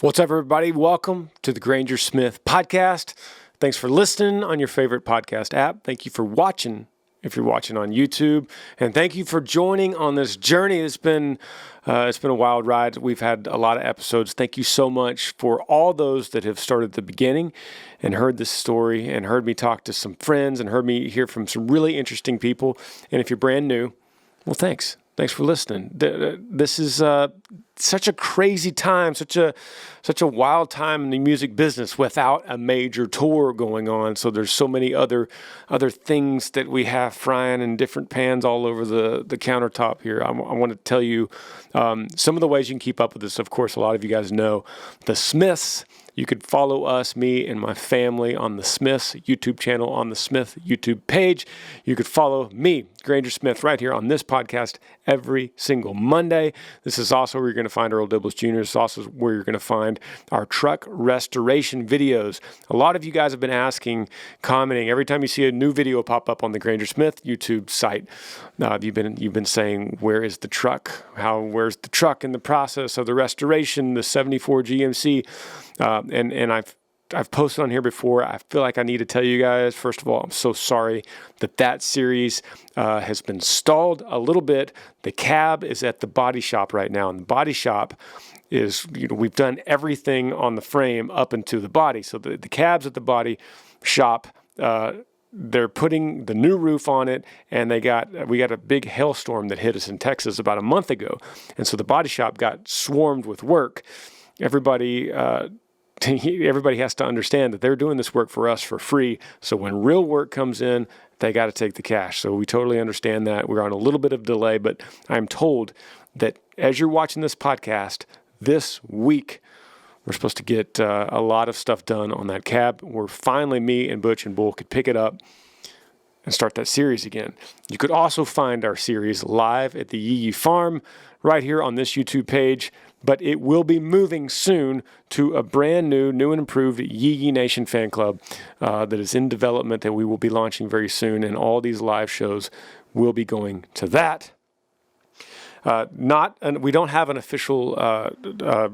What's up, everybody? Welcome to the Granger Smith Podcast. Thanks for listening on your favorite podcast app. Thank you for watching if you're watching on YouTube. And thank you for joining on this journey. It's been a wild ride. We've had a lot of episodes. Thank you so much for all those that have started at the beginning and heard this story and heard me talk to some friends and heard me hear from some really interesting people. And if you're brand new, well, thanks. Thanks for listening. This is such a crazy time, such a wild time in the music business without a major tour going on. So there's so many other things that we have frying in different pans all over the countertop here. I want to tell you some of the ways you can keep up with this. Of course, a lot of you guys know the Smiths. You could follow us, me and my family, on the Smiths YouTube channel, on the Smith YouTube page. You could follow me, Granger Smith, right here on this podcast every single Monday. This is also where you're going to find Earl Dibbles Jr. This is also where you're going to find our truck restoration videos. A lot of you guys have been asking, commenting, every time you see a new video pop up on the Granger Smith YouTube site, you've been saying, where is the truck? Where's the truck in the process of the restoration, the 74 GMC? And I've posted on here before. I feel like I need to tell you guys, first of all, I'm so sorry that series has been stalled a little bit. The cab is at the body shop right now, and the body shop is, we've done everything on the frame up into the body. So the cab's at the body shop. They're putting the new roof on it, and we got a big hailstorm that hit us in Texas about a month ago. And so the body shop got swarmed with work. Everybody has to understand that they're doing this work for us for free. So when real work comes in, they got to take the cash. So we totally understand that. We're on a little bit of delay, but I'm told that as you're watching this podcast this week, we're supposed to get a lot of stuff done on that cab. We're finally, me and Butch and Bull could pick it up and start that series again. You could also find our series live at the Yee Farm right here on this YouTube page, but it will be moving soon to a brand new and improved Yee Nation fan club that is in development that we will be launching very soon, and all these live shows will be going to that. We don't have an official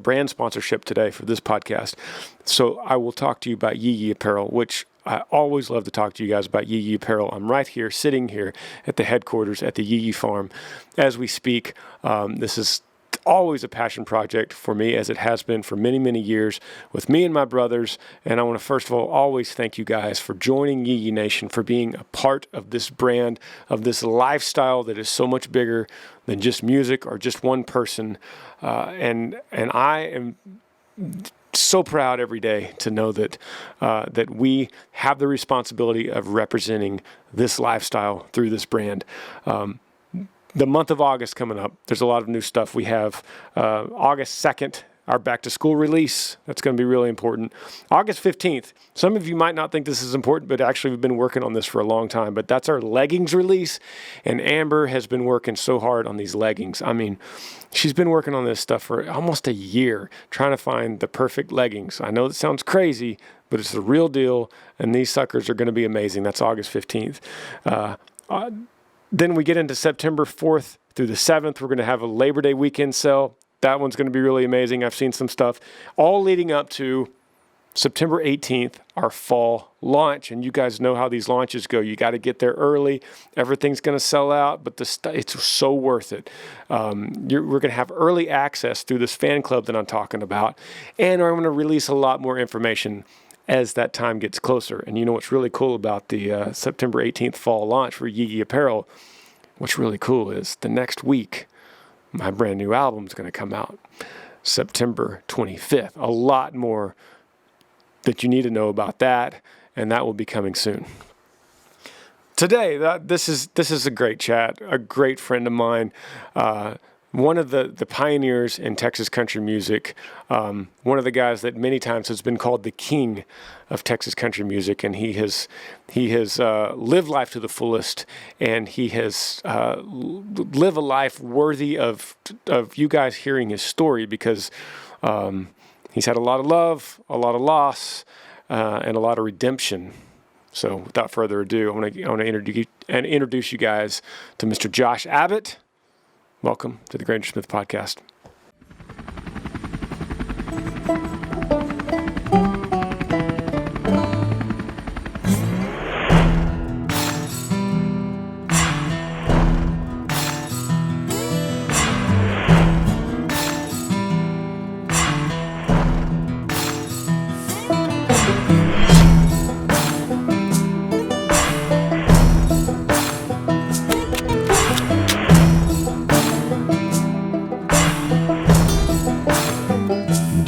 brand sponsorship today for this podcast, so I will talk to you about Yee Apparel, which I always love to talk to you guys about Yee Apparel. I'm right here, sitting here at the headquarters at the Yee Farm as we speak. This is always a passion project for me, as it has been for many, many years with me and my brothers. And I want to first of all always thank you guys for joining Yee Nation, for being a part of this brand, of this lifestyle that is so much bigger than just music or just one person. And I am so proud every day to know that we have the responsibility of representing this lifestyle through this brand. The month of August coming up, there's a lot of new stuff. We have August 2nd, our back-to-school release. That's going to be really important. August 15th, some of you might not think this is important, but actually we've been working on this for a long time. But that's our leggings release, and Amber has been working so hard on these leggings. I mean, she's been working on this stuff for almost a year, trying to find the perfect leggings. I know it sounds crazy, but it's the real deal, and these suckers are going to be amazing. That's August 15th. Then we get into September 4th through the 7th. We're going to have a Labor Day weekend sale. That one's going to be really amazing. I've seen some stuff all leading up to September 18th, our fall launch. And you guys know how these launches go. You got to get there early. Everything's going to sell out, but it's so worth it. We're going to have early access through this fan club that I'm talking about. And I'm going to release a lot more information as that time gets closer. And you know what's really cool about the September 18th fall launch for Yee Apparel? What's really cool is the next week, my brand new album is going to come out, September 25th. A lot more that you need to know about that, and that will be coming soon. Today, this is a great chat, a great friend of mine, one of the pioneers in Texas country music, one of the guys that many times has been called the king of Texas country music, and he has lived life to the fullest, and he has lived a life worthy of you guys hearing his story, because he's had a lot of love, a lot of loss, and a lot of redemption. So without further ado, I want to introduce you guys to Mr. Josh Abbott. Welcome to the Granger Smith Podcast.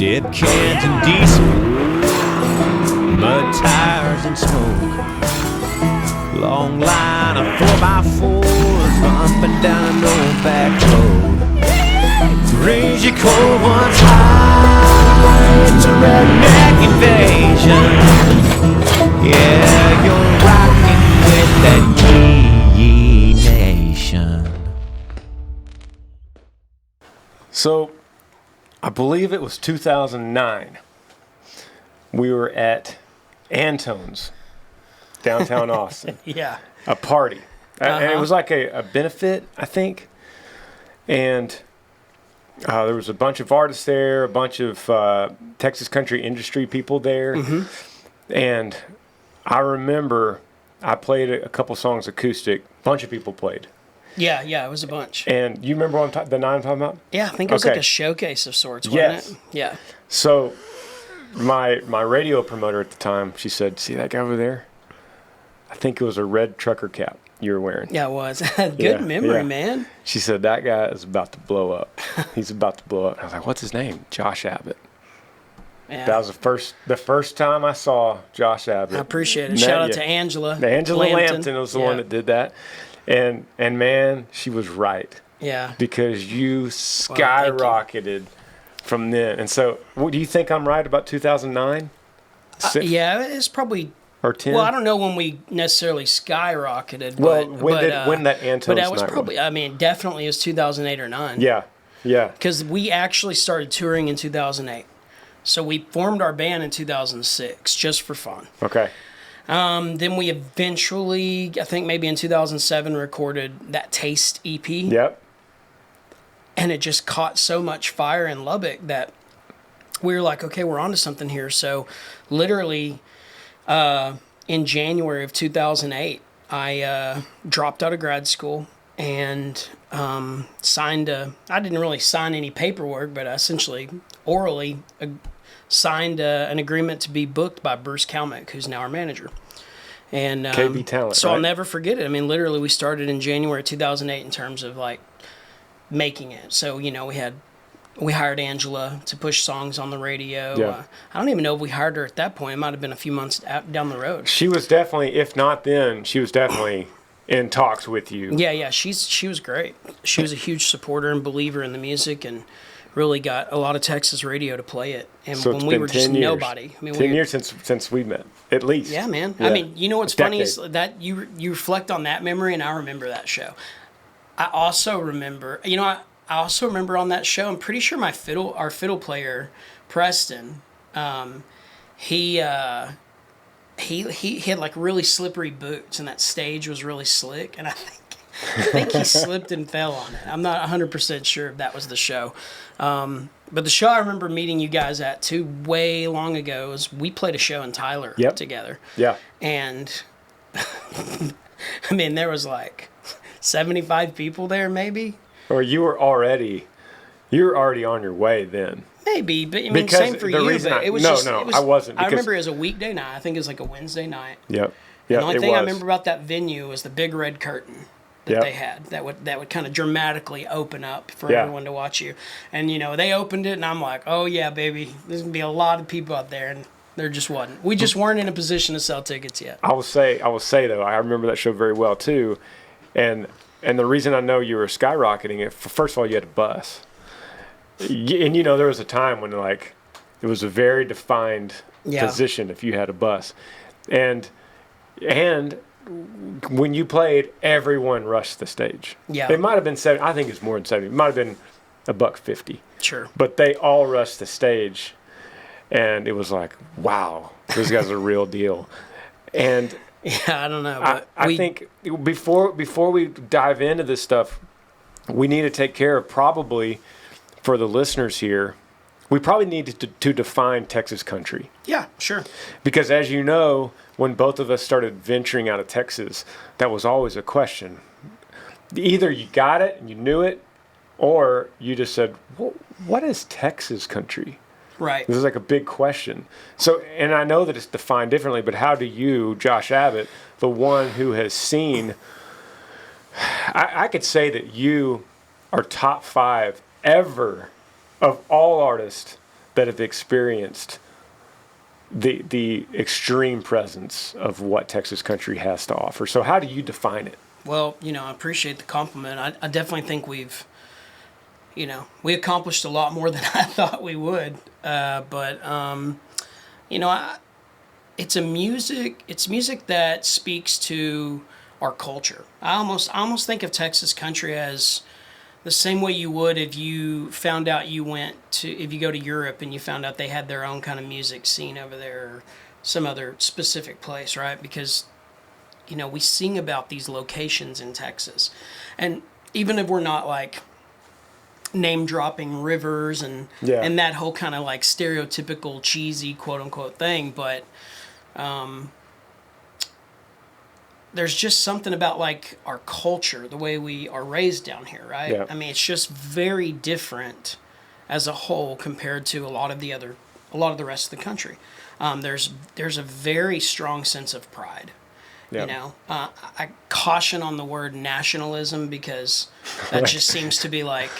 Dip cans and diesel, mud tires and smoke. Long line of 4x4s bumping down an old back road. Granger cold one's high, it's a redneck invasion. Yeah, you're rocking with that Yee Nation. So, I believe it was 2009. We were at Antone's, downtown Austin. Yeah. A party. And it was like a benefit, I think. And there was a bunch of artists there, a bunch of Texas country industry people there. Mm-hmm. And I remember I played a couple songs acoustic. A bunch of people played. Yeah, it was a bunch. And you remember the night I'm talking about? Yeah, I think it was like a showcase of sorts, wasn't it? Yeah. So my radio promoter at the time, she said, "See that guy over there? I think it was a red trucker cap you were wearing." Yeah, it was. Good memory, man. She said, "That guy is about to blow up. He's about to blow up." And I was like, "What's his name?" Josh Abbott. Yeah. That was the first time I saw Josh Abbott. I appreciate it. Shout out to Angela. Angela Lampton was the one that did that. And man, she was right. Yeah. Because you skyrocketed from then. And so, do you think I'm right about 2009? Yeah, it's probably. Or 10? Well, I don't know when we necessarily skyrocketed. Well, when that Antone's But that was night probably, definitely it was 2008 or 9. Yeah. Because we actually started touring in 2008. So we formed our band in 2006, just for fun. Okay. Then we eventually, I think maybe in 2007, recorded that Taste EP. Yep. And it just caught so much fire in Lubbock that we were like, okay, we're onto something here. So literally in January of 2008, I dropped out of grad school and I didn't really sign any paperwork, but I essentially orally signed an agreement to be booked by Bruce Kalmick, who's now our manager. And KB Talent, so right? I'll never forget it. I mean, literally, we started in January 2008 in terms of like making it. So we hired Angela to push songs on the radio. Yeah. I don't even know if we hired her at that point. It might have been a few months down the road. She was definitely, if not then, she was definitely in talks with you. Yeah. She was great. She was a huge supporter and believer in the music, and really got a lot of Texas radio to play it. And so when we were just nobody. I mean, 10 years since we met, at least. Yeah, man. Yeah. I mean, you know what's funny is that you reflect on that memory, and I remember that show. I also remember, I also remember on that show, I'm pretty sure our fiddle player, Preston, he had like really slippery boots, and that stage was really slick, and I think he slipped and fell on it. I'm not 100% sure if that was the show. But the show I remember meeting you guys at too way long ago is we played a show in Tyler together. Yeah. And I mean, there was like 75 people there maybe. Or you were already on your way then. Maybe, but I mean, because same for you. But it was I wasn't. I remember it was a weekday night. I think it was like a Wednesday night. Yep. The only thing I remember about that venue was the big red curtain that they had that would kind of dramatically open up for everyone to watch you. And they opened it, and I'm like, oh yeah, baby, there's gonna be a lot of people out there, and there just wasn't. We just weren't in a position to sell tickets yet. I will say though, I remember that show very well too, and the reason I know you were skyrocketing it, first of all, you had a bus, and there was a time when like it was a very defined position if you had a bus, and when you played, everyone rushed the stage. Yeah. It might have been 70. I think it's more than 70. It might have been $150. Sure. But they all rushed the stage, and it was like, wow, this guy's a real deal. And I don't know. But I think before we dive into this stuff, we need to take care of, probably for the listeners here, we probably need to define Texas country. Yeah, sure. Because as you know, when both of us started venturing out of Texas, that was always a question. Either you got it and you knew it, or you just said, well, what is Texas country? Right. This is like a big question. So, and I know that it's defined differently, but how do you, Josh Abbott, the one who has seen, I could say that you are top 5 ever of all artists that have experienced the extreme presence of what Texas country has to offer. So how do you define it? Well, I appreciate the compliment. I definitely think we accomplished a lot more than I thought we would. It's music that speaks to our culture. I almost think of Texas country as the same way you would if you found out if you go to Europe and you found out they had their own kind of music scene over there, or some other specific place, right? Because, we sing about these locations in Texas. And even if we're not like name dropping rivers and that whole kind of like stereotypical cheesy quote unquote thing, but there's just something about like our culture, the way we are raised down here, right? Yeah. I mean, it's just very different as a whole compared to a lot of the rest of the country. There's a very strong sense of pride. Yeah. I caution on the word nationalism because that just seems to be like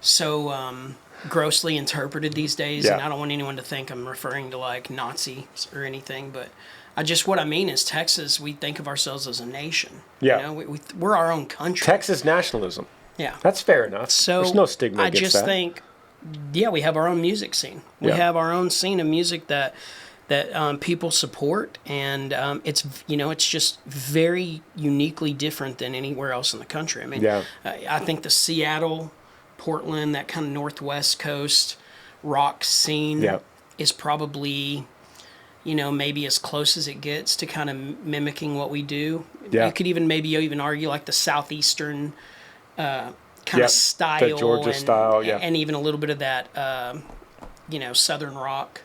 so grossly interpreted these days, and I don't want anyone to think I'm referring to like Nazis or anything, but what I mean is Texas, we think of ourselves as a nation. Yeah. We're our own country. Texas nationalism. Yeah. That's fair enough. So there's no stigma I against just that. think, we have our own music scene. We have our own scene of music that people support, and it's just very uniquely different than anywhere else in the country. I mean, I think the Seattle, Portland, that kind of northwest coast rock scene is probably, maybe as close as it gets to kind of mimicking what we do. Yeah. You could even argue like the southeastern kind of style, the Georgia style, and even a little bit of that, southern rock.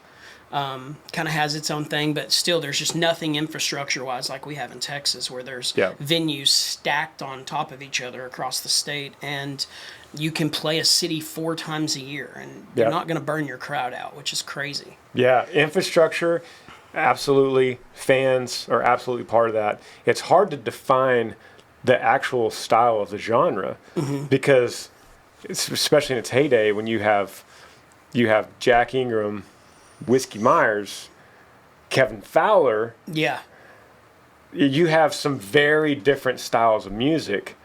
Kind of has its own thing, but still there's just nothing infrastructure-wise like we have in Texas, where there's venues stacked on top of each other across the state, and you can play a city 4 times a year, and you're not going to burn your crowd out, which is crazy. Yeah, infrastructure, absolutely. Fans are absolutely part of that. It's hard to define the actual style of the genre because, especially in its heyday, when you have Jack Ingram, Whiskey Myers, Kevin Fowler. Yeah. You have some very different styles of music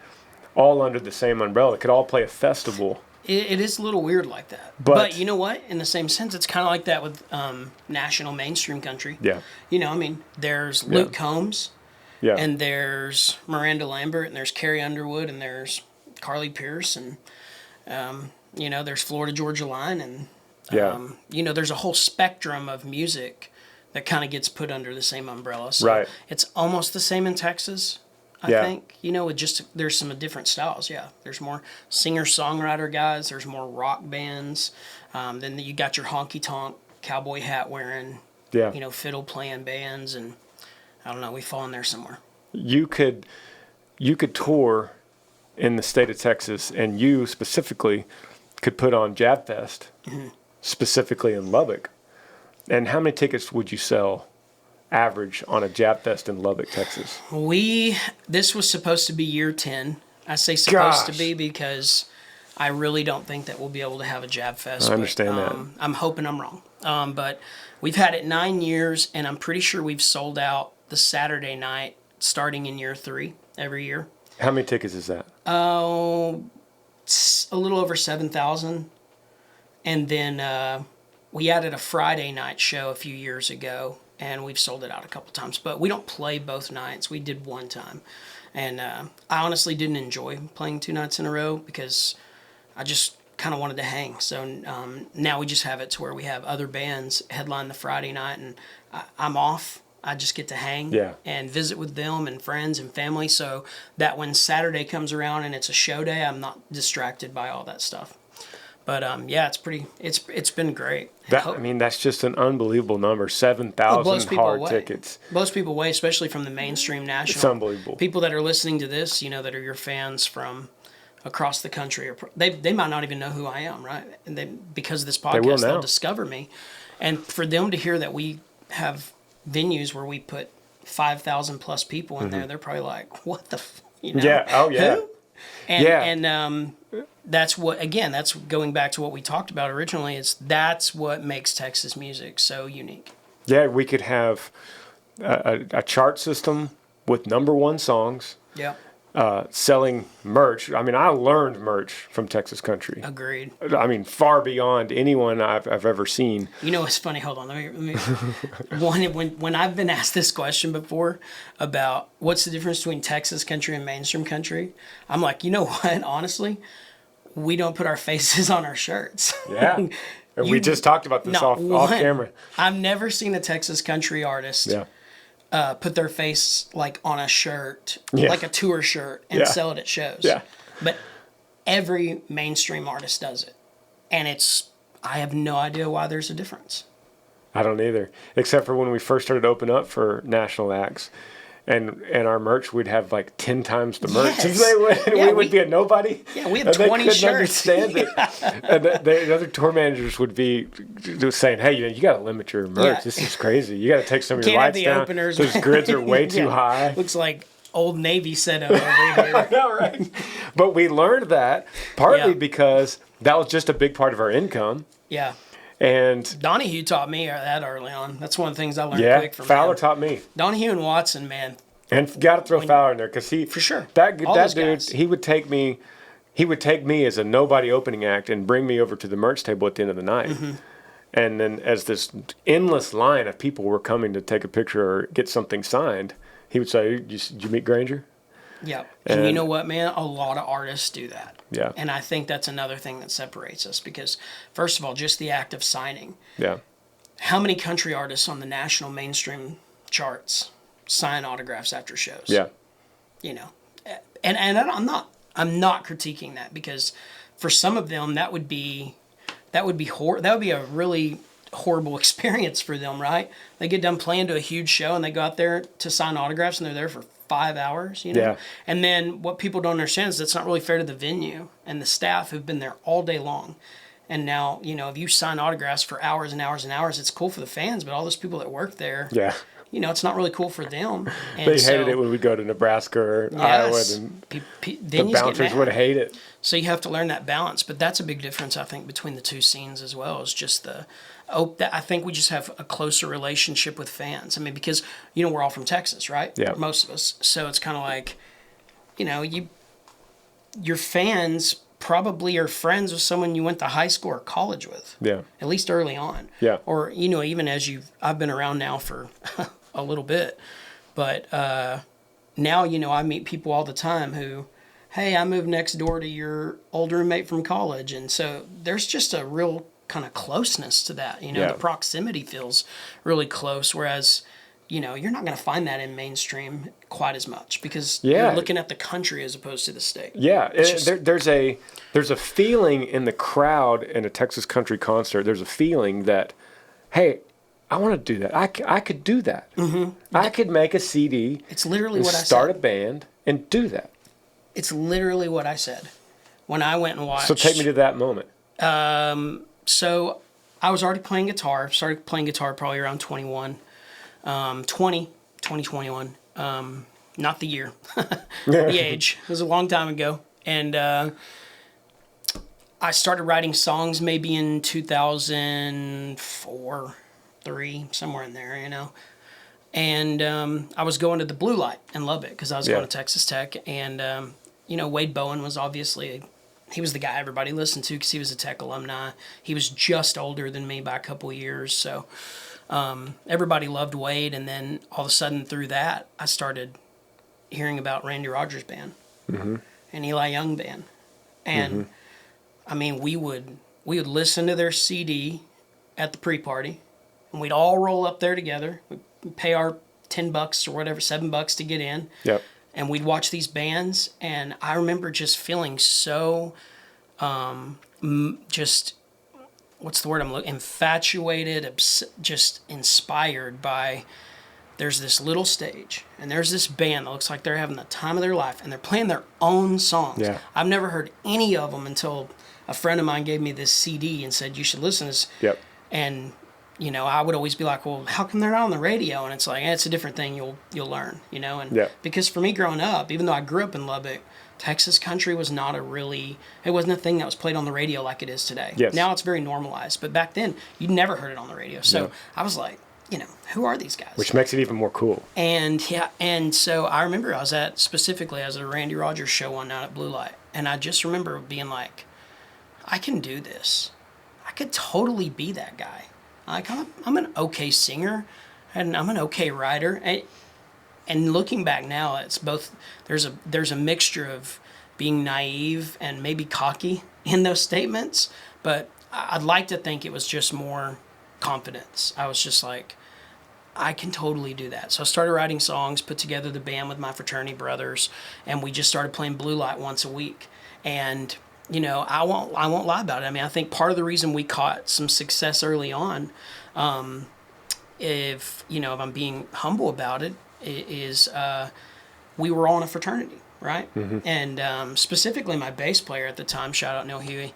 all under the same umbrella. It could all play a festival. It is a little weird like that. But you know what? In the same sense, it's kind of like that with national mainstream country. Yeah. There's Luke Combs. Yeah. And there's Miranda Lambert, and there's Carrie Underwood, and there's Carly Pierce, and, there's Florida Georgia Line, and there's a whole spectrum of music that kind of gets put under the same umbrella. So it's almost the same in Texas, I think. There's some different styles. Yeah, there's more singer-songwriter guys. There's more rock bands. Then you got your honky-tonk cowboy hat wearing, fiddle playing bands, and I don't know. We fall in there somewhere. You could tour in the state of Texas, and you specifically could put on Jab Fest. Specifically in Lubbock. And how many tickets would you sell average on a Jab Fest in Lubbock, Texas? This was supposed to be year 10. I say supposed to be because I really don't think that we'll be able to have a Jab Fest. I understand that. I'm hoping I'm wrong. But we've had it 9 years, and I'm pretty sure we've sold out the Saturday night starting in year 3 every year. How many tickets is that? It's a little over 7,000. And then we added a Friday night show a few years ago, and we've sold it out a couple times. But we don't play both nights. We did one time. And I honestly didn't enjoy playing 2 nights in a row because I just kind of wanted to hang. So now we just have it to where we have other bands headline the Friday night, and I'm off. I just get to hang and visit with them and friends and family, so that when Saturday comes around and it's a show day, I'm not distracted by all that stuff. But it's been great. That's just an unbelievable number. 7,000 hard tickets. Blows people away, especially from the mainstream national. It's unbelievable. People that are listening to this, that are your fans from across the country, or they might not even know who I am, right? And because of this podcast, they'll discover me. And for them to hear that we have venues where we put 5,000 plus people in there, they're probably like, "What the?" Yeah. Oh yeah. Who? And that's that's going back to what we talked about originally. That's what makes Texas music so unique. Yeah, we could have a chart system with number one songs. Yeah. Selling merch. I mean, I learned merch from Texas Country. Agreed. I mean, far beyond anyone I've ever seen. It's funny. Hold on. Let me when I've been asked this question before about what's the difference between Texas country and mainstream country, I'm like, you know what? Honestly, we don't put our faces on our shirts. Yeah. And we just talked about this off camera. I've never seen a Texas country artist put their face like on a shirt, like a tour shirt, and sell it at shows. Yeah. But every mainstream artist does it. And I have no idea why there's a difference. I don't either. Except for when we first started to open up for national acts. And our merch, we'd have like 10 times the merch. Yes. They would, we would be a nobody. Yeah, we had 20 shirts. They couldn't understand it. And the other tour managers would be saying, "Hey, you got to limit your merch. Yeah. This is crazy. You got to take some of your Can't have lights the down. openers. Those grids are way too high." Looks like Old Navy setup over here. I know, right? But we learned that partly because that was just a big part of our income. Yeah. And Donahue taught me that early on. That's one of the things I learned quick from Fowler him. taught me. Donahue and Watson, man. And got to throw Fowler in there because for sure that all dude guys. he would take me as a nobody opening act and bring me over to the merch table at the end of the night. Mm-hmm. And then as this endless line of people were coming to take a picture or get something signed, he would say, "Did you meet Granger?" Yeah. And you know what, man? A lot of artists do that. Yeah. And I think that's another thing that separates us because, first of all, just the act of signing. Yeah. How many country artists on the national mainstream charts sign autographs after shows? Yeah. And I'm not critiquing that because for some of them that would be a really horrible experience for them, right? They get done playing to a huge show and they go out there to sign autographs and they're there for 5 hours, Yeah. And then what people don't understand is that's not really fair to the venue and the staff who've been there all day long. And now, if you sign autographs for hours and hours and hours, it's cool for the fans, but all those people that work there, it's not really cool for them. And they hated it when we go to Nebraska or Iowa, and the bouncers would hate it. So you have to learn that balance. But that's a big difference, I think, between the two scenes as well. Is just I think we just have a closer relationship with fans. I mean, because, we're all from Texas, right? Yeah. Most of us. So it's kind of like, your fans probably are friends with someone you went to high school or college with. Yeah. At least early on. Yeah. Or, even as I've been around now for a little bit, but now, I meet people all the time who, hey, I moved next door to your old roommate from college. And so there's just a real kind of closeness to that, the proximity feels really close. Whereas, you're not going to find that in mainstream quite as much because you're looking at the country as opposed to the state. Yeah, there's a feeling in the crowd in a Texas country concert. There's a feeling that, hey, I want to do that. I could do that. Mm-hmm. I could make a CD. It's literally what I said. Start a band and do that. It's literally what I said when I went and watched. So take me to that moment. So I was already playing guitar. Started playing guitar probably around 2021. Not the year, the age. It was a long time ago. And I started writing songs maybe in 2004, 3, somewhere in there, And I was going to the Blue Light in Lubbock because I was going to Texas Tech. And, Wade Bowen was obviously, he was the guy everybody listened to because he was a Tech alumni. He was just older than me by a couple of years. So everybody loved Wade. And then all of a sudden through that, I started hearing about Randy Rogers Band and Eli Young Band. And, I mean, we would listen to their CD at the pre-party. And we'd all roll up there together. We'd pay our $10 or whatever, $7 to get in. Yep. And we'd watch these bands. And I remember just feeling so just, what's the word I'm looking, infatuated, just inspired by, there's this little stage and there's this band that looks like they're having the time of their life and they're playing their own songs. Yeah. I've never heard any of them until a friend of mine gave me this CD and said, you should listen to this. Yep. And, I would always be like, well, how come they're not on the radio? And it's like, it's a different thing you'll learn, And because for me growing up, even though I grew up in Lubbock, Texas country was not it wasn't a thing that was played on the radio like it is today. Yes. Now it's very normalized, but back then you never heard it on the radio. So I was like, who are these guys? Which makes it even more cool. And so I remember I was at a Randy Rogers show one night at Blue Light, and I just remember being like, I can do this. I could totally be that guy. Like I'm an okay singer, and I'm an okay writer. And looking back now, it's both. There's a mixture of being naive and maybe cocky in those statements, but I'd like to think it was just more confidence. I was just like, I can totally do that. So I started writing songs, put together the band with my fraternity brothers, and we just started playing Blue Light once a week. And I won't lie about it. I mean, I think part of the reason we caught some success early on, if I'm being humble about it, is we were all in a fraternity, right? Mm-hmm. And specifically my bass player at the time, shout out Neil Huey,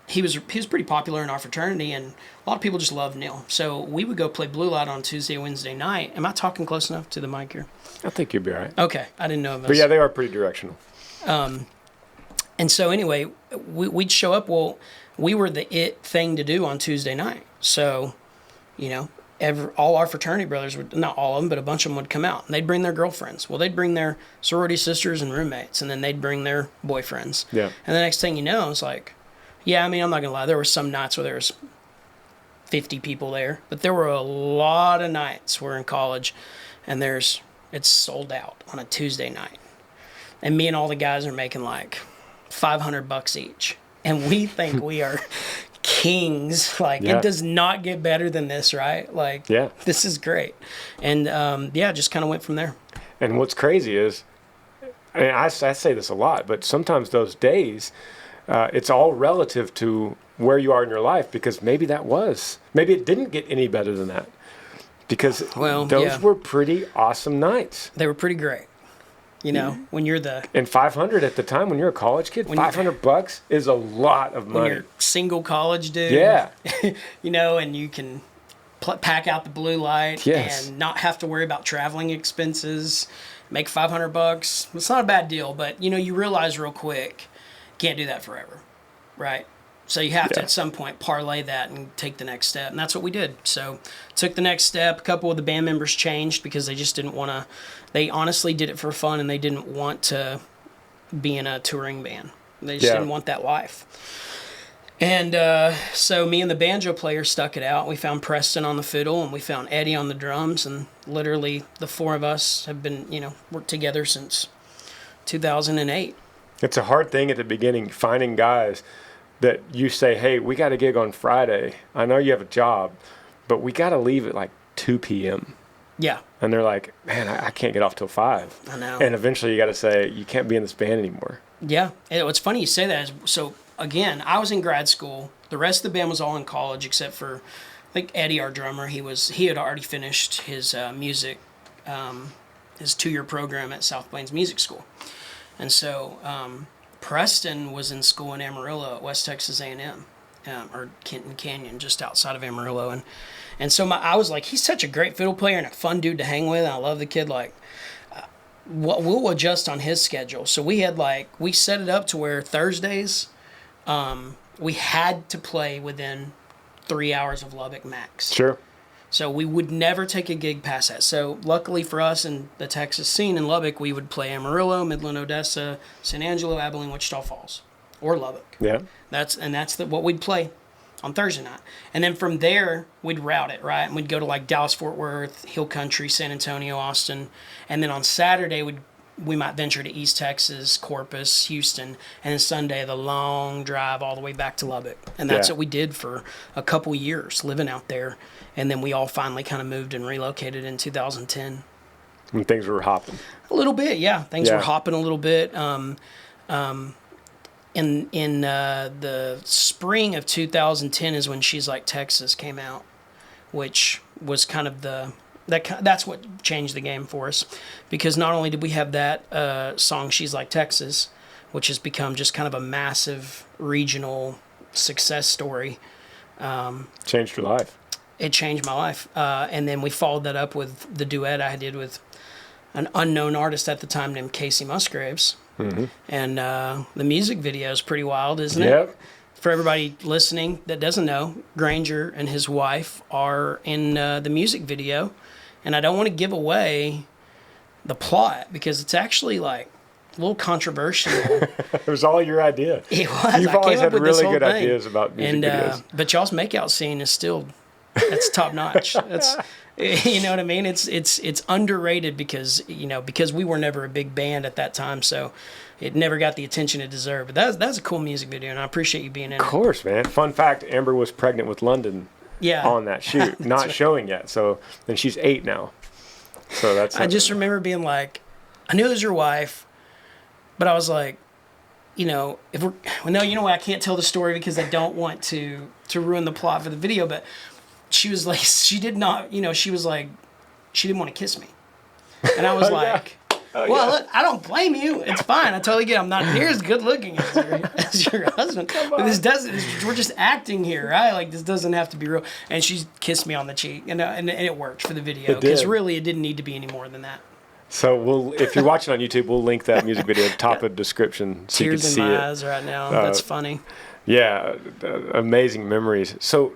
he was pretty popular in our fraternity, and a lot of people just loved Neil. So we would go play Blue Light on Tuesday, Wednesday night. Am I talking close enough to the mic here? I think you'll be all right. Okay, I didn't know. But yeah, they are pretty directional. And so anyway, we'd show up. Well, we were the it thing to do on Tuesday night. So, all our fraternity brothers would, not all of them, but a bunch of them would come out. And they'd bring their girlfriends. Well, they'd bring their sorority sisters and roommates, and then they'd bring their boyfriends. Yeah. And the next thing you know, it's like, I'm not going to lie. There were some nights where there was 50 people there. But there were a lot of nights we're in college, and it's sold out on a Tuesday night. And me and all the guys are making like $500 each, and we think we are kings. It does not get better than this, right? This is great. And just kind of went from there. And what's crazy is, I say this a lot, but sometimes those days, it's all relative to where you are in your life, because maybe it didn't get any better than that, because those were pretty awesome nights. They were pretty great. When you're and $500 at the time, when you're a college kid, $500 is a lot of money. When you're single college dude, and you can pack out the Blue Light and not have to worry about traveling expenses, make $500. It's not a bad deal, but you realize real quick, can't do that forever, right? So you have to at some point parlay that and take the next step, and that's what we did. So took the next step. A couple of the band members changed because they just didn't want to. They honestly did it for fun, and they didn't want to be in a touring band. They just didn't want that life. And so me and the banjo player stuck it out. We found Preston on the fiddle, and we found Eddie on the drums, and literally the four of us have been, worked together since 2008. It's a hard thing at the beginning, finding guys that you say, hey, we got a gig on Friday. I know you have a job, but we got to leave at like 2 p.m. Yeah. And they're like, man, I can't get off till 5. I know. And eventually you got to say, you can't be in this band anymore. Yeah. And what's funny you say that is, so again, I was in grad school. The rest of the band was all in college except for, I think Eddie, our drummer, he had already finished his music, his 2-year program at South Plains Music School. And so Preston was in school in Amarillo at West Texas A&M, or Kenton Canyon, just outside of Amarillo. And so I was like, he's such a great fiddle player and a fun dude to hang with. And I love the kid. We'll adjust on his schedule. So we set it up to where Thursdays, we had to play within 3 hours of Lubbock max. Sure. So we would never take a gig past that. So luckily for us in the Texas scene in Lubbock, we would play Amarillo, Midland, Odessa, San Angelo, Abilene, Wichita Falls, or Lubbock. Yeah. That's what we'd play on Thursday night. And then from there, we'd route it, right? And we'd go to Dallas, Fort Worth, Hill Country, San Antonio, Austin. And then on Saturday, we might venture to East Texas, Corpus, Houston, and then Sunday, the long drive all the way back to Lubbock. And that's what we did for a couple years, living out there. And then we all finally kind of moved and relocated in 2010. When things were hopping. A little bit, yeah. Things were hopping a little bit. in the spring of 2010 is when She's Like Texas came out, which was kind of that's what changed the game for us, because not only did we have that song She's Like Texas, which has become just kind of a massive regional success story. Changed your life. It changed my life. And then we followed that up with the duet I did with an unknown artist at the time named Casey Musgraves. Mm-hmm. And the music video is pretty wild, isn't it? For everybody listening that doesn't know, Granger and his wife are in the music video. And I don't want to give away the plot because it's actually like a little controversial. It was all your idea. It was. You've always had really good ideas about music videos. But y'all's makeout scene is still, that's top notch. That's, you know what I mean? It's underrated because we were never a big band at that time, so it never got the attention it deserved. But that's a cool music video, and I appreciate you being in it. Of course, man. Fun fact: Amber was pregnant with London. Yeah. On that shoot, not right. Showing yet. So then she's 8 now. So that's. I just remember being like, I knew it was your wife, but I was like, if we're I can't tell the story because I don't want to ruin the plot for the video. But she was like, she did not, she was like, she didn't want to kiss me, and I was like. Well, look, I don't blame you. It's fine. I totally get it. I'm not near as good looking as your husband. But we're just acting here, right? Like, this doesn't have to be real. And she kissed me on the cheek, and it worked for the video. Because really, it didn't need to be any more than that. So if you're watching on YouTube, we'll link that music video at the top of the description so you can see it. Tears in my eyes right now. That's funny. Yeah, amazing memories. So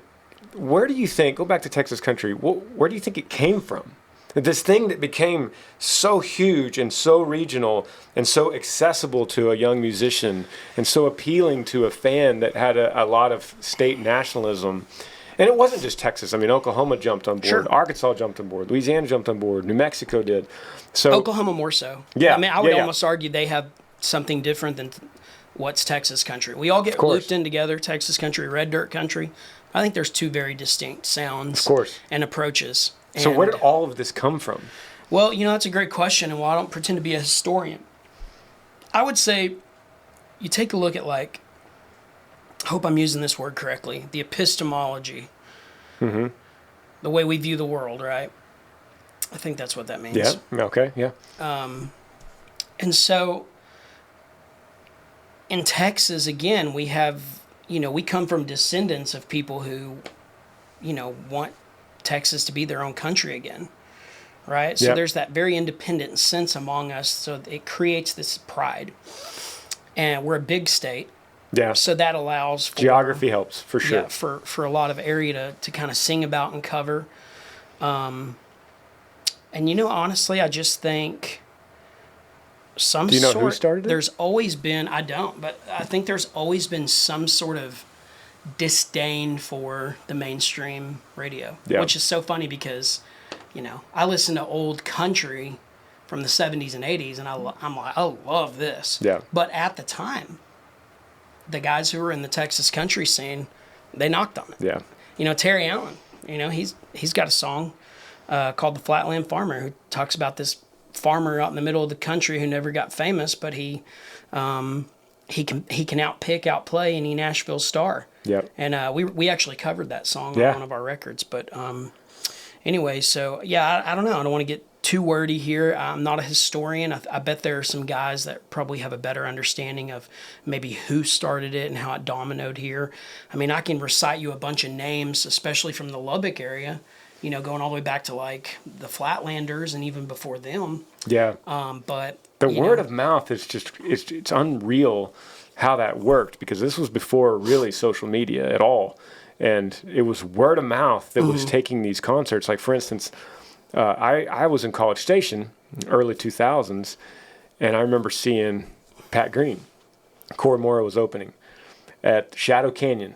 where do you think, go back to Texas country, where do you think it came from? This thing that became so huge and so regional and so accessible to a young musician and so appealing to a fan that had a lot of state nationalism. And it wasn't just Texas. I mean, Oklahoma jumped on board. Sure. Arkansas jumped on board. Louisiana jumped on board. New Mexico did. So Oklahoma more so. Yeah. I mean, I would almost argue they have something different than what's Texas country. We all get looped in together, Texas country, red dirt country. I think there's two very distinct sounds and approaches. So where did all of this come from? Well, that's a great question, and while I don't pretend to be a historian, I would say you take a look at, like, I hope I'm using this word correctly, the epistemology, the way we view the world, right? I think that's what that means. Yeah, okay, yeah. And so in Texas, again, we have, we come from descendants of people who, want Texas to be their own country again, right? So there's that very independent sense among us, so it creates this pride. And we're a big state. Yeah. So that allows for... Geography helps, for sure. Yeah, for a lot of area to kind of sing about and cover. And, honestly, I just think some Do you know who started it? There's always been... I don't, but I think there's always been some sort of disdain for the mainstream radio, which is so funny because, I listen to old country from the 70s and 80s, and I'm like, I love this. Yeah. But at the time, the guys who were in the Texas country scene, they knocked on it. Yeah. Terry Allen, he's got a song called The Flatland Farmer, who talks about this farmer out in the middle of the country who never got famous, but he can outplay any Nashville star. Yep. And we actually covered that song on one of our records. But anyway, so I don't know. I don't want to get too wordy here. I'm not a historian. I bet there are some guys that probably have a better understanding of maybe who started it and how it dominoed here. I mean, I can recite you a bunch of names, especially from the Lubbock area, going all the way back to like the Flatlanders and even before them. Yeah. But the word of mouth is just, it's unreal how that worked, because this was before really social media at all. And it was word of mouth that was taking these concerts. Like, for instance, I was in College Station, early 2000s, and I remember seeing Pat Green. Corey Mora was opening at Shadow Canyon,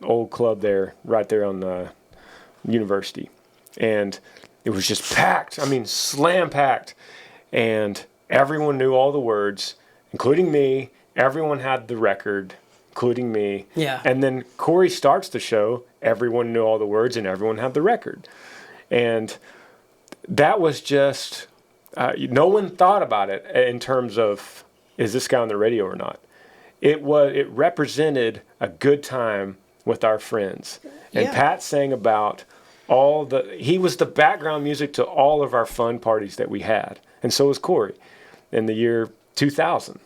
old club there, right there on the University. And it was just packed. I mean, slam packed. And everyone knew all the words, including me. Everyone had the record, including me. Yeah. And then Corey starts the show. Everyone knew all the words, and everyone had the record. And that was just, no one thought about it in terms of, is this guy on the radio or not? it represented a good time with our friends. And Pat sang about he was the background music to all of our fun parties that we had. And so was Corey in the year 2000.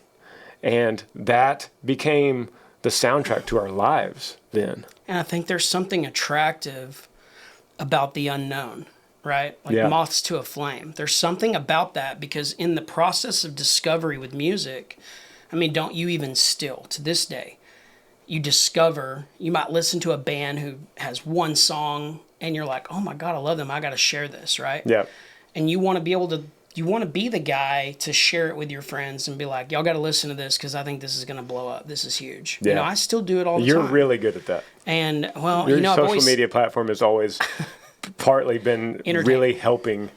And that became the soundtrack to our lives then. And I think there's something attractive about the unknown, right? Like moths to a flame. There's something about that, because in the process of discovery with music, I mean, don't you even still, to this day, you might listen to a band who has one song and you're like, oh my God, I love them. I got to share this, right? Yeah. And you want to be the guy to share it with your friends and be like, y'all got to listen to this because I think this is going to blow up. This is huge. Yeah. I still do it all the You're time. really good at that. And, well, your social media platform has always partly been really helping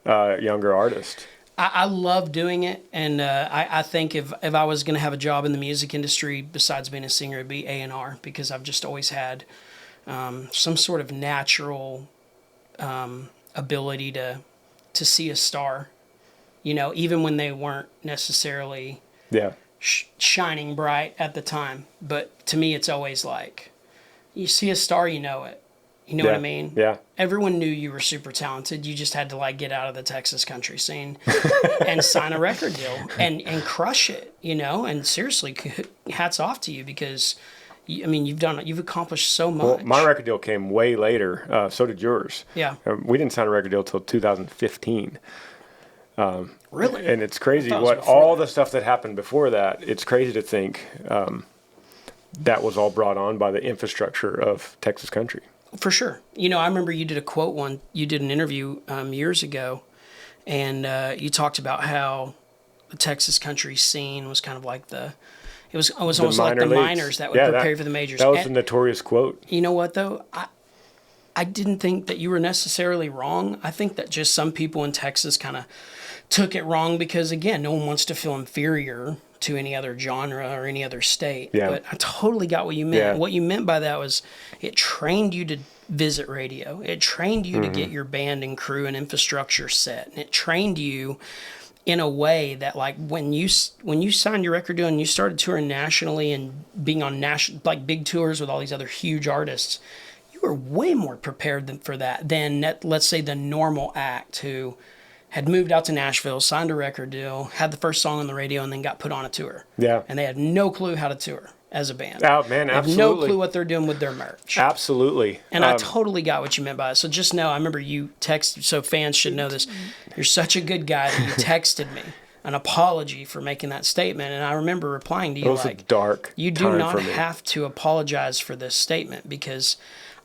younger artists. I love doing it, and I think if I was going to have a job in the music industry besides being a singer, it'd be A&R, because I've just always had some sort of natural ability to see a star, even when they weren't necessarily shining bright at the time. But to me, it's always like, you see a star, you know it. You know what I mean? Yeah. Everyone knew you were super talented. You just had to get out of the Texas country scene and sign a record deal and crush it, And seriously, hats off to you, because you've accomplished so much. Well, my record deal came way later. So did yours. Yeah. We didn't sign a record deal till 2015. Really? And it's crazy the stuff that happened before that. It's crazy to think that was all brought on by the infrastructure of Texas country. For sure. I remember you did you did an interview years ago, and you talked about how the Texas country scene was kind of like it was almost like the minors that would prepare for the majors. That was a notorious quote. You know what, though? I didn't think that you were necessarily wrong. I think that just some people in Texas kind of took it wrong because, again, no one wants to feel inferior to any other genre or any other state. Yeah. But I totally got what you meant. Yeah. What you meant by that was it trained you to visit radio. It trained you to get your band and crew and infrastructure set. And it trained you in a way that, when you signed your record deal and you started touring nationally and being on big tours with all these other huge artists, you were way more prepared for that than, let's say, the normal act who had moved out to Nashville, signed a record deal, had the first song on the radio, and then got put on a tour. Yeah. And they had no clue how to tour as a band. Oh, man, absolutely. They have no clue what they're doing with their merch. Absolutely. And I totally got what you meant by it. So just know, I remember you texted, so fans should know this. You're such a good guy that you texted me an apology for making that statement. And I remember replying to you, it was a dark you do not have to apologize for this statement, because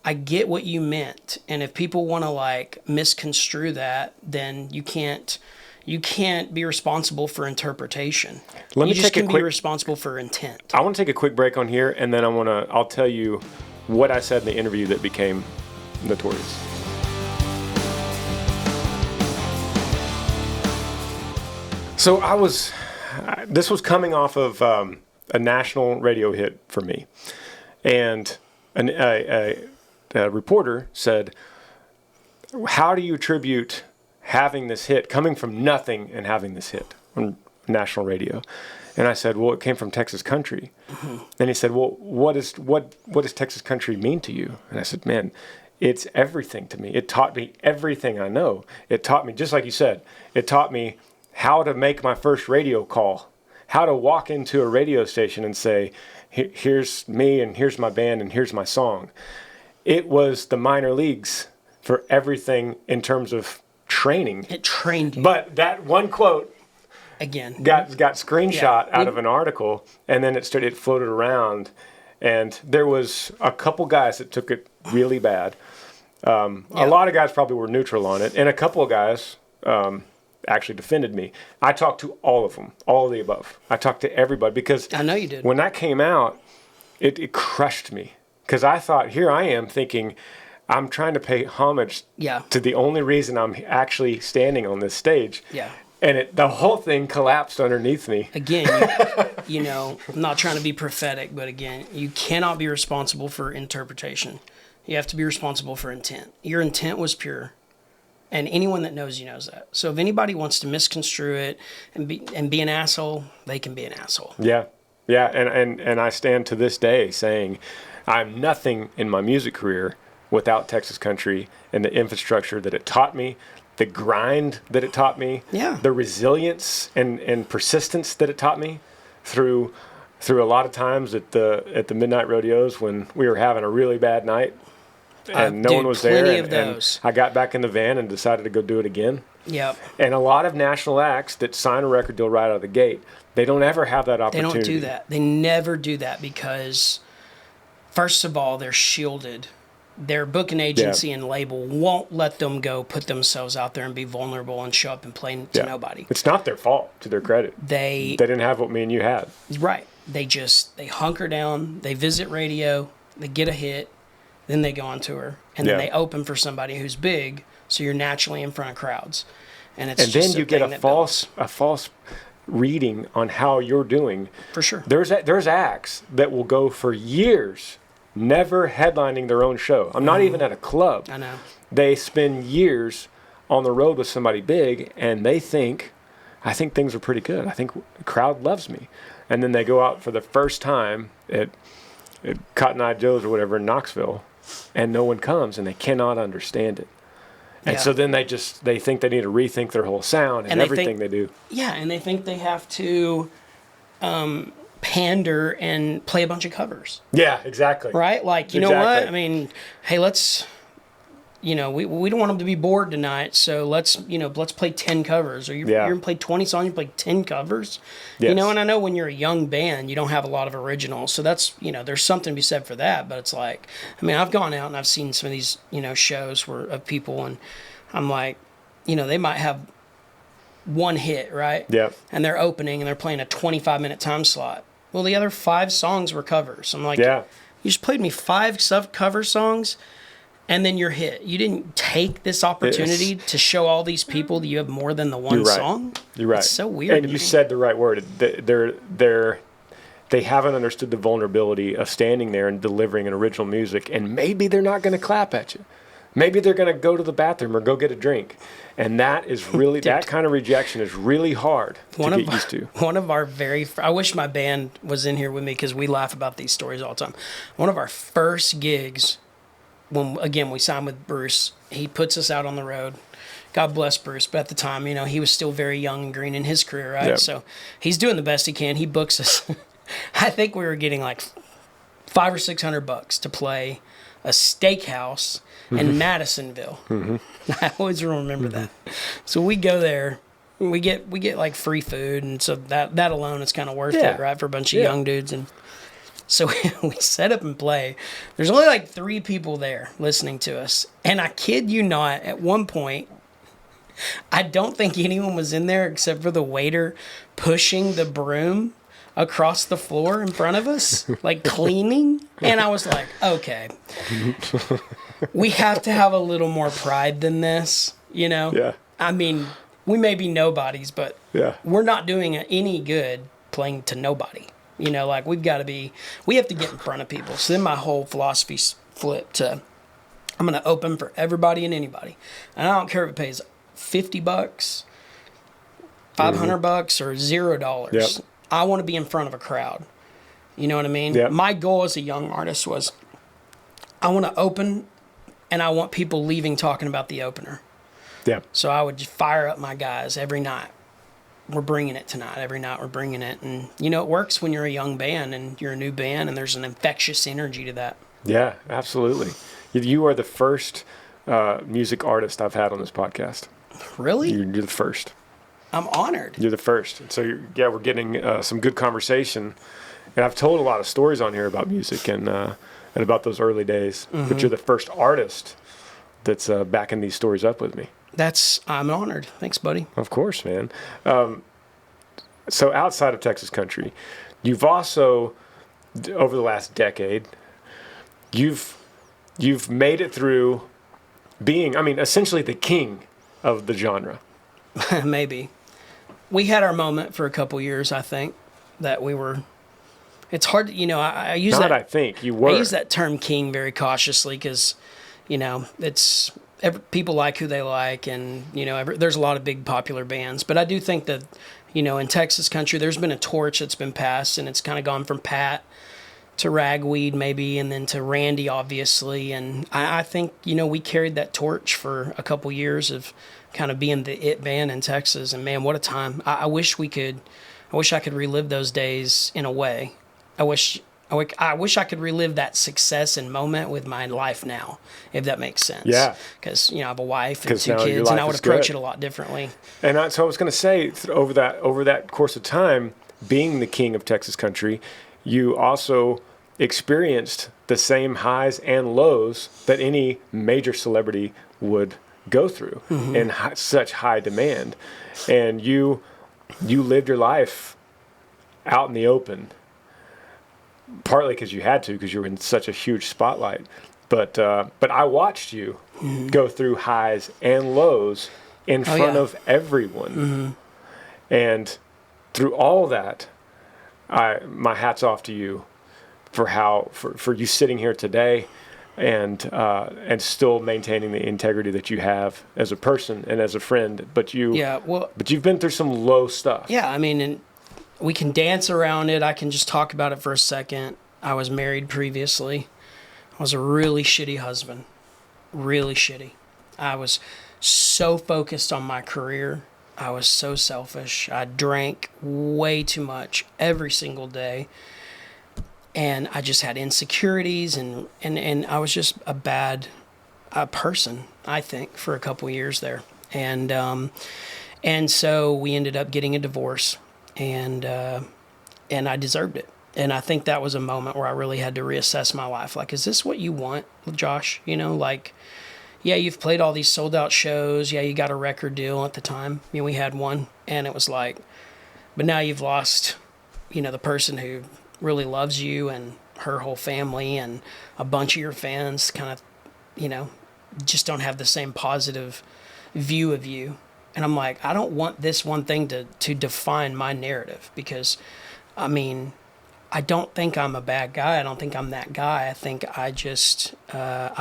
I get what you meant. And if people want to misconstrue that, then you can't be responsible for interpretation. You just can be responsible for intent. I want to take a quick break on here, and then I'll tell you what I said in the interview that became notorious. So this was coming off of a national radio hit for me, and a reporter said, how do you attribute having this hit, coming from nothing and having this hit on national radio? And I said, well, it came from Texas country. Mm-hmm. And he said, well, what does Texas country mean to you? And I said, man, it's everything to me. It taught me everything I know. It taught me, just like you said, it taught me how to make my first radio call, how to walk into a radio station and say, here's me and here's my band and here's my song. It was the minor leagues for everything in terms of training. It trained you. But that one quote again got screenshot out of an article, and then it floated around, and there was a couple guys that took it really bad. A lot of guys probably were neutral on it, and a couple of guys actually defended me. I talked to all of them, all of the above. I talked to everybody, because I know you did. When that came out, it crushed me. Because I thought, here I am thinking, I'm trying to pay homage to the only reason I'm actually standing on this stage. Yeah. And the whole thing collapsed underneath me. Again, I'm not trying to be prophetic, but again, you cannot be responsible for interpretation. You have to be responsible for intent. Your intent was pure. And anyone that knows you knows that. So if anybody wants to misconstrue it and be an asshole, they can be an asshole. Yeah. Yeah, and I stand to this day saying I'm nothing in my music career without Texas country and the infrastructure that it taught me, the grind that it taught me, the resilience and persistence that it taught me through a lot of times at the midnight rodeos when we were having a really bad night and no one was there. And I got back in the van and decided to go do it again. Yep. And a lot of national acts that sign a record deal right out of the gate, they don't ever have that opportunity. They don't do that. They never do that because, first of all, they're shielded. Their booking agency and label won't let them go put themselves out there and be vulnerable and show up and play to nobody. It's not their fault, to their credit. They didn't have what me and you had. Right. They hunker down, they visit radio, they get a hit, then they go on tour, and then they open for somebody who's big, so you're naturally in front of crowds. And then you get a false reading on how you're doing. For sure. There's acts that will go for years never headlining their own show. I'm not even at a club. I know. They spend years on the road with somebody big, and they think, I think things are pretty good. I think the crowd loves me. And then they go out for the first time at Cotton Eye Joe's or whatever in Knoxville, and no one comes, and they cannot understand it. And so then they think they need to rethink their whole sound and everything they do. Yeah, and they think they have to pander and play a bunch of covers. Yeah, exactly. Right? Like, you know what? I mean, hey, let's, we don't want them to be bored tonight, so let's play 10 covers. Or you're going to play 20 songs, you play 10 covers. Yes. And I know when you're a young band, you don't have a lot of originals, so that's, there's something to be said for that, but it's like, I mean, I've gone out and I've seen some of these, shows of people, and I'm like, they might have one hit, right? Yeah. And they're opening and they're playing a 25-minute time slot. Well, the other 5 songs were covers. I'm like, you just played me 5 cover songs, and then you're hit. You didn't take this opportunity to show all these people that you have more than the one song. You're right. It's so weird. And you said the right word. They haven't understood the vulnerability of standing there and delivering an original music, and maybe they're not going to clap at you. Maybe they're going to go to the bathroom or go get a drink. And that is really, that kind of rejection is really hard to get used to. One of our I wish my band was in here with me because we laugh about these stories all the time. One of our first gigs, when, again, we signed with Bruce, he puts us out on the road. God bless Bruce, but at the time, he was still very young and green in his career, right? Yep. So he's doing the best he can. He books us. I think we were getting like $500 or $600 to play a steakhouse in Madisonville. Mm-hmm. I always remember that. So we go there, we get like free food, and so that alone is kind of worth it, right, for a bunch of young dudes. And so we set up and play. There's only like 3 people there listening to us, and I kid you not, at one point, I don't think anyone was in there except for the waiter pushing the broom across the floor in front of us, like cleaning. And I was like, okay, we have to have a little more pride than this, Yeah. I mean, we may be nobodies, but we're not doing any good playing to nobody. Like we have to get in front of people. So then my whole philosophy flipped to, I'm going to open for everybody and anybody. And I don't care if it pays $50, $500 or $0. Yep. I want to be in front of a crowd. You know what I mean? Yep. My goal as a young artist was I want to open, and I want people leaving talking about the opener. Yeah. So I would just fire up my guys every night. We're bringing it tonight. Every night we're bringing it. And, it works when you're a young band and you're a new band, and there's an infectious energy to that. Yeah, absolutely. You are the first music artist I've had on this podcast. Really? You're the first. I'm honored. You're the first. So, we're getting some good conversation. And I've told a lot of stories on here about music and about those early days. Mm-hmm. But you're the first artist that's backing these stories up with me. I'm honored. Thanks, buddy. Of course, man. So outside of Texas country, you've also, over the last decade, you've made it through being, essentially the king of the genre. Maybe. We had our moment for a couple years, I think, that we were. It's hard to, I use that. I think you were. I use that term king very cautiously because, people like who they like, and there's a lot of big popular bands. But I do think that, in Texas country, there's been a torch that's been passed, and it's kind of gone from Pat to Ragweed maybe, and then to Randy, obviously. And I think, we carried that torch for a couple years of kind of being the it band in Texas. And man, what a time. I wish I could relive those days in a way. I wish I could relive that success and moment with my life now, if that makes sense. Yeah. Because, I have a wife and 2 now your kids, and I life would is approach good. it a lot differently. And so I was going to say, over that course of time, being the king of Texas country, you also experienced the same highs and lows that any major celebrity would go through in such high demand. And you lived your life out in the open, partly because you had to, because you were in such a huge spotlight. But I watched you go through highs and lows in front of everyone. And through all that, my hat's off to you for you sitting here today and still maintaining the integrity that you have as a person and as a friend. But you've been through some low stuff. Yeah, I mean, and we can dance around it. I can just talk about it for a second. I was married previously. I was a really shitty husband. Really shitty. I was so focused on my career. I was so selfish. I drank way too much every single day. And I just had insecurities, and I was just a bad person, I think, for a couple of years there. And so we ended up getting a divorce, and I deserved it. And I think that was a moment where I really had to reassess my life. Like, is this what you want, Josh? Yeah, you've played all these sold out shows. Yeah, you got a record deal at the time. We had one, and it was like, but now you've lost, the person who really loves you and her whole family, and a bunch of your fans kind of, just don't have the same positive view of you. And I'm like, I don't want this one thing to define my narrative, because, I don't think I'm a bad guy. I don't think I'm that guy. I think I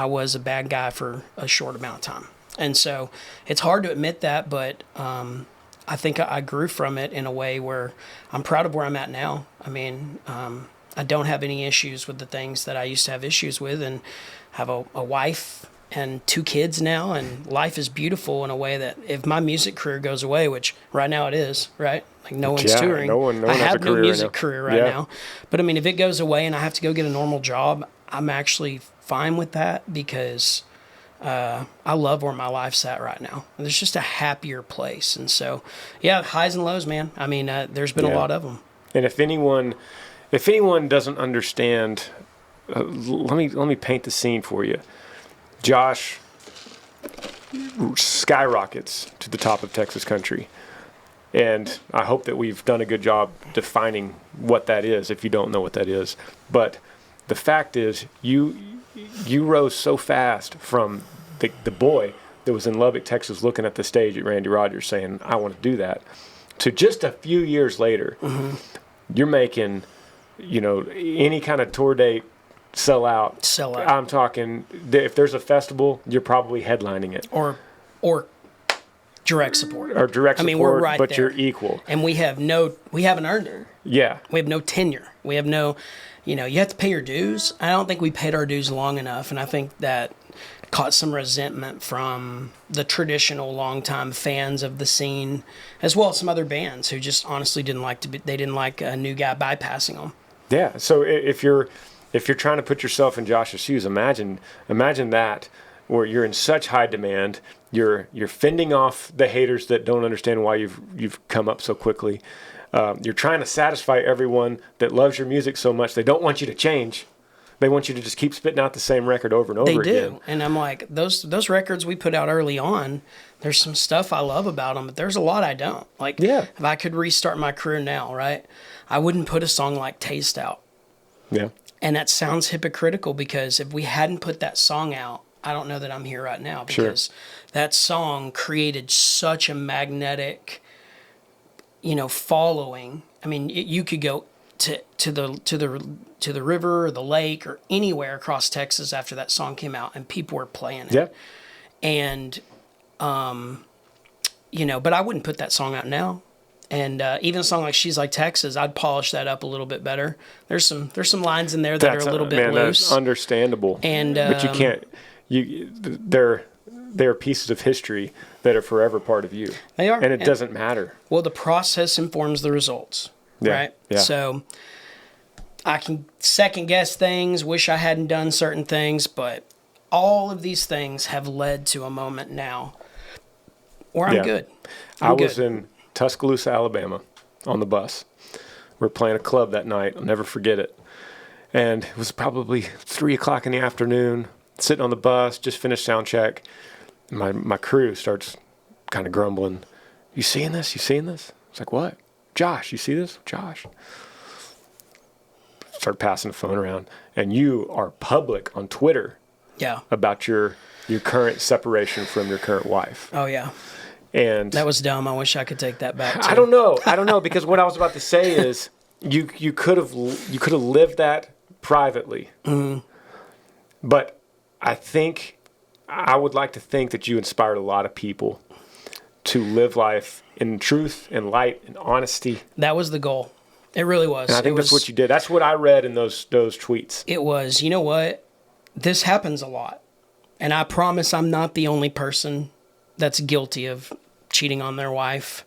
was a bad guy for a short amount of time. And so it's hard to admit that, but I think I grew from it in a way where I'm proud of where I'm at now. I don't have any issues with the things that I used to have issues with, and have a wife and 2 kids now, and life is beautiful in a way that if my music career goes away, which right now it is, right? Like no one's touring. No one I has have a no career music career right Yeah. now. But if it goes away and I have to go get a normal job, I'm actually fine with that, because I love where my life's at right now. And there's just a happier place. And so, yeah, highs and lows, man. There's been a lot of them. And if anyone doesn't understand, let me paint the scene for you. Josh skyrockets to the top of Texas country. And I hope that we've done a good job defining what that is, if you don't know what that is. But the fact is, you rose so fast from the boy that was in Lubbock, Texas, looking at the stage at Randy Rogers saying, I want to do that, to just a few years later, you're making, any kind of tour date sell out. I'm talking, if there's a festival, you're probably headlining it. Or direct support. Or direct support, we're right but there. you're equal. And we haven't earned it. Yeah. We have no tenure. We have no, you have to pay your dues. I don't think we paid our dues long enough. And I think that caught some resentment from the traditional longtime fans of the scene, as well as some other bands who just honestly didn't like a new guy bypassing them. Yeah. So if you're trying to put yourself in Josh's shoes, imagine that, where you're in such high demand, you're fending off the haters that don't understand why you've come up so quickly. You're trying to satisfy everyone that loves your music so much. They don't want you to change. They want you to just keep spitting out the same record over and over again. They do. And I'm like, those records we put out early on, there's some stuff I love about them, but there's a lot I don't. Like, if I could restart my career now, right, I wouldn't put a song like Taste out. Yeah. And that sounds hypocritical, because if we hadn't put that song out, I don't know that I'm here right now, because that song created such a magnetic, following. You could go to the river or the lake or anywhere across Texas after that song came out, and people were playing it. Yeah. And but I wouldn't put that song out now. And even a song like She's Like Texas, I'd polish that up a little bit better. There's some lines in there that are a little bit loose. That's understandable. And but you can't. They're pieces of history that are forever part of you. They are, and it doesn't matter. Well, the process informs the results, right? Yeah. So I can second guess things, wish I hadn't done certain things, but all of these things have led to a moment now where I'm good. I was in Tuscaloosa, Alabama, on the bus. We were playing a club that night. I'll never forget it. And it was probably 3 o'clock in the afternoon, sitting on the bus, just finished sound check. My crew starts kind of grumbling. You seeing this? You seeing this? It's like, what? Josh, you see this? Josh. Start passing the phone around. And you are public on Twitter about your current separation from your current wife. Oh, yeah. And that was dumb. I wish I could take that back, too. I don't know, because what I was about to say is you could have lived that privately. Mm-hmm. But I would like to think that you inspired a lot of people to live life in truth and light and honesty. That was the goal. It really was. And I think that's what you did. That's what I read in those tweets. It was. You know what? This happens a lot. And I promise I'm not the only person that's guilty of cheating on their wife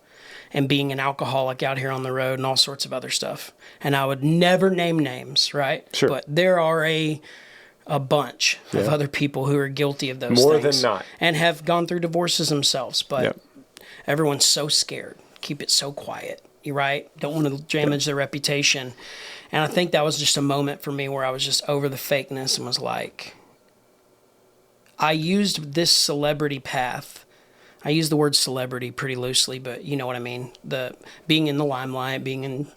and being an alcoholic out here on the road and all sorts of other stuff. And I would never name names, right? Sure. But there are a bunch of other people who are guilty of those More things. than not. And have gone through divorces themselves. But everyone's so scared. Keep it so quiet. You're right. Don't want to damage their reputation. And I think that was just a moment for me where I was just over the fakeness and was like, I used this celebrity path. I use the word celebrity pretty loosely, but you know what I mean. The being in the limelight, being in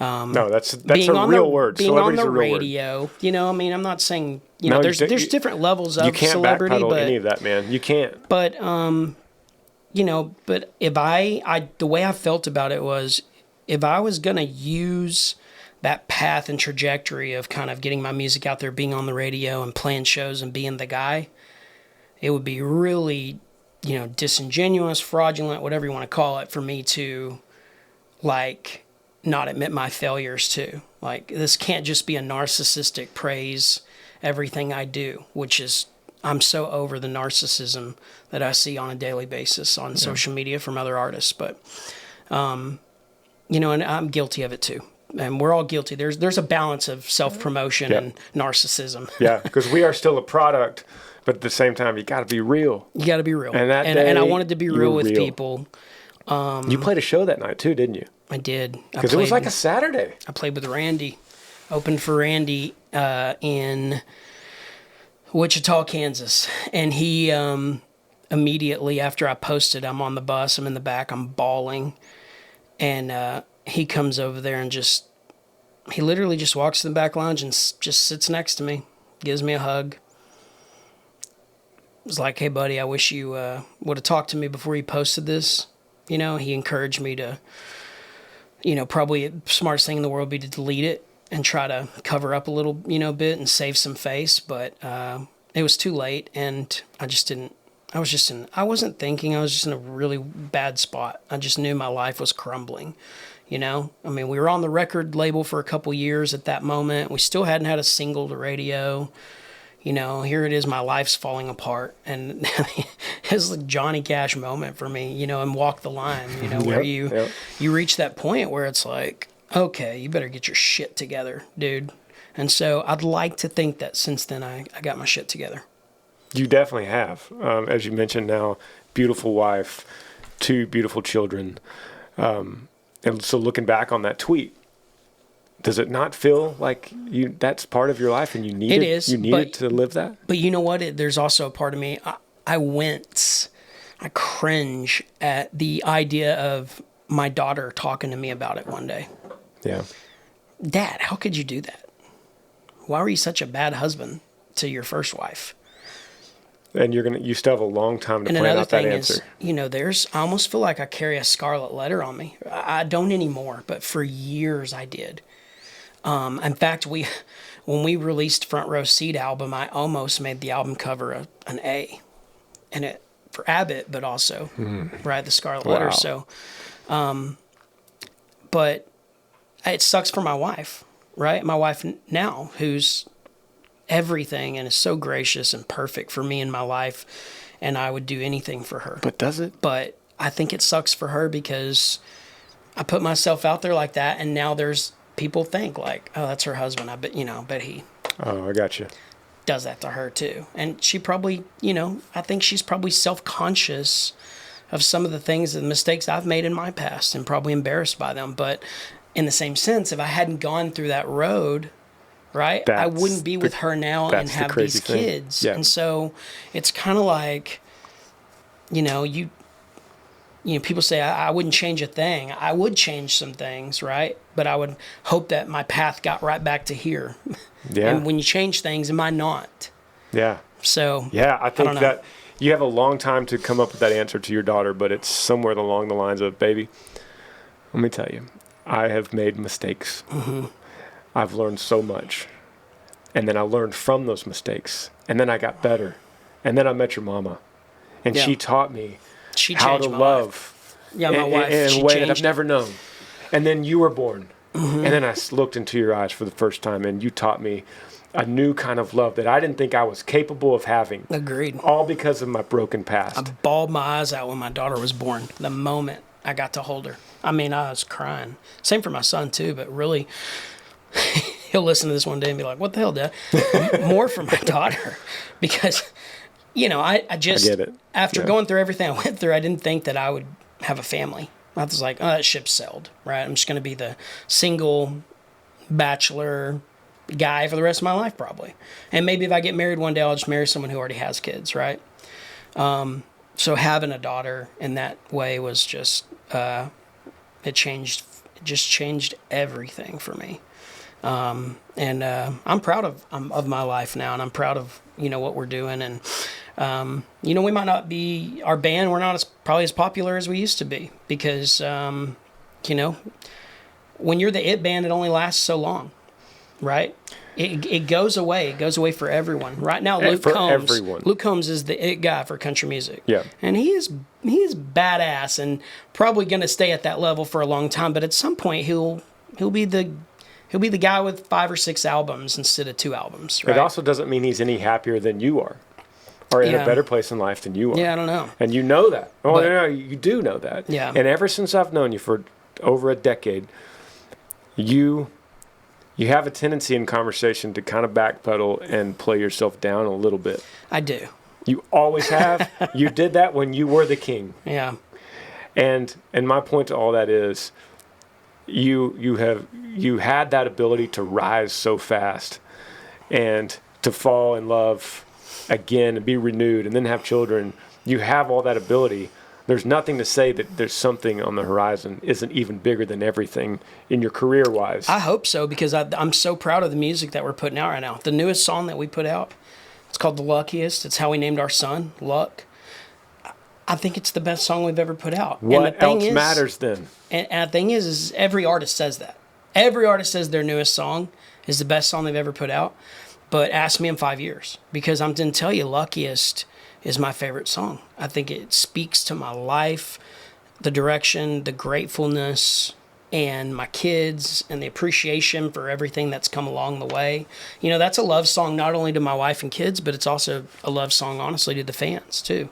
no, that's a real word. Being on the radio, word. You know, I mean, I'm not saying there's different levels of celebrity. You can't backpedal but any of that, man. You can't. But but if I the way I felt about it was, if I was gonna use that path and trajectory of kind of getting my music out there, being on the radio and playing shows and being the guy, it would be really, disingenuous, fraudulent, whatever you want to call it, for me to not admit my failures too. Like, this can't just be a narcissistic praise everything I do, which is, I'm so over the narcissism that I see on a daily basis on social media from other artists. But, and I'm guilty of it too. And we're all guilty. There's a balance of self-promotion and narcissism. Yeah, because we are still a product, but at the same time, you got to be real. You got to be real. And I wanted to be real with people. You played a show that night too, didn't you? I did. Because it was like a Saturday. I played with Randy. Opened for Randy in Wichita, Kansas. And he immediately after I posted, I'm on the bus, I'm in the back, I'm bawling. And he comes over there and he literally just walks to the back lounge and just sits next to me, gives me a hug. It was like, hey, buddy, I wish you would have talked to me before you posted this. He encouraged me to, probably the smartest thing in the world would be to delete it and try to cover up a little, bit and save some face. But it was too late, and I wasn't thinking, I was just in a really bad spot. I just knew my life was crumbling. We were on the record label for a couple years at that moment. We still hadn't had a single to radio. Here it is, my life's falling apart. And it's like Johnny Cash moment for me, and Walk the Line, where you reach that point where it's like, okay, you better get your shit together, dude. And so I'd like to think that since then I got my shit together. You definitely have. As you mentioned now, beautiful wife, 2 beautiful children. And so looking back on that tweet, does it not feel like that's part of your life and you needed to live that? But you know what? There's also a part of me, I wince, I cringe at the idea of my daughter talking to me about it one day. Yeah. Dad, how could you do that? Why were you such a bad husband to your first wife? And you still have a long time to plan out that answer. Is, I almost feel like I carry a scarlet letter on me. I don't anymore, but for years I did. In fact, when we released Front Row Seat album, I almost made the album cover an A, and it for Abbott, but also right the scarlet letter. So, But it sucks for my wife, right? My wife now, who's everything and is so gracious and perfect for me in my life, and I would do anything for her. But does it? But I think it sucks for her because I put myself out there like that, and now there's people think like, oh, that's her husband. I bet he Oh, I got you. does that to her too. And she probably, I think she's probably self-conscious of some of the things and mistakes I've made in my past and probably embarrassed by them. But in the same sense, if I hadn't gone through that road, right, I wouldn't be with her now and have these kids. Yeah. And so it's kind of like, people say I wouldn't change a thing. I would change some things, right? But I would hope that my path got right back to here. Yeah. And when you change things, it might not. Yeah. So yeah, I think don't know. that you have a long time to come up with that answer to your daughter, but it's somewhere along the lines of, baby, let me tell you, I have made mistakes. Mm-hmm. I've learned so much. And then I learned from those mistakes. And then I got better. And then I met your mama. And she taught me how to love my wife, in she a way that I've changed. never known. And then you were born. Mm-hmm. And then I looked into your eyes for the first time, and you taught me a new kind of love that I didn't think I was capable of having. Agreed. All because of my broken past. I bawled my eyes out when my daughter was born. The moment I got to hold her, I was crying. Same for my son too, but really, he'll listen to this one day and be like, "What the hell, Dad?" More for my daughter, because I just I get it. After going through everything I went through, I didn't think that I would have a family. I was like, oh, that ship sailed, right? I'm just going to be the single bachelor guy for the rest of my life, probably. And maybe if I get married one day, I'll just marry someone who already has kids, right? So having a daughter in that way was just, it just changed everything for me. And I'm proud of my life now, and I'm proud of, what we're doing. And, we might not be, our band, we're not probably as popular as we used to be because, when you're the it band, it only lasts so long, right? It goes away. It goes away for everyone. Right now, Luke Combs is the it guy for country music. Yeah. And he is badass and probably going to stay at that level for a long time. But at some point, he'll be the guy with 5 or 6 albums instead of 2 albums. Right? It also doesn't mean he's any happier than you are, or in a better place in life than you are. Yeah, I don't know. And you know that. Oh, no, you do know that. Yeah. And ever since I've known you for over a decade, you have a tendency in conversation to kind of backpedal and play yourself down a little bit. I do. You always have. You did that when you were the king. Yeah. And my point to all that is, you had that ability to rise so fast and to fall in love again and be renewed and then have children. You have all that ability. There's nothing to say that there's something on the horizon isn't even bigger than everything in your career-wise. I hope so, because I'm so proud of the music that we're putting out right now. The newest song that we put out, it's called The Luckiest. It's how we named our son, Luck. I think it's the best song we've ever put out. What else matters then? And the thing is every artist says that. Every artist says their newest song is the best song they've ever put out. But ask me in 5 years, because I'm going to tell you, Luckiest is my favorite song. I think it speaks to my life, the direction, the gratefulness, and my kids, and the appreciation for everything that's come along the way. That's a love song not only to my wife and kids, but it's also a love song, honestly, to the fans, too.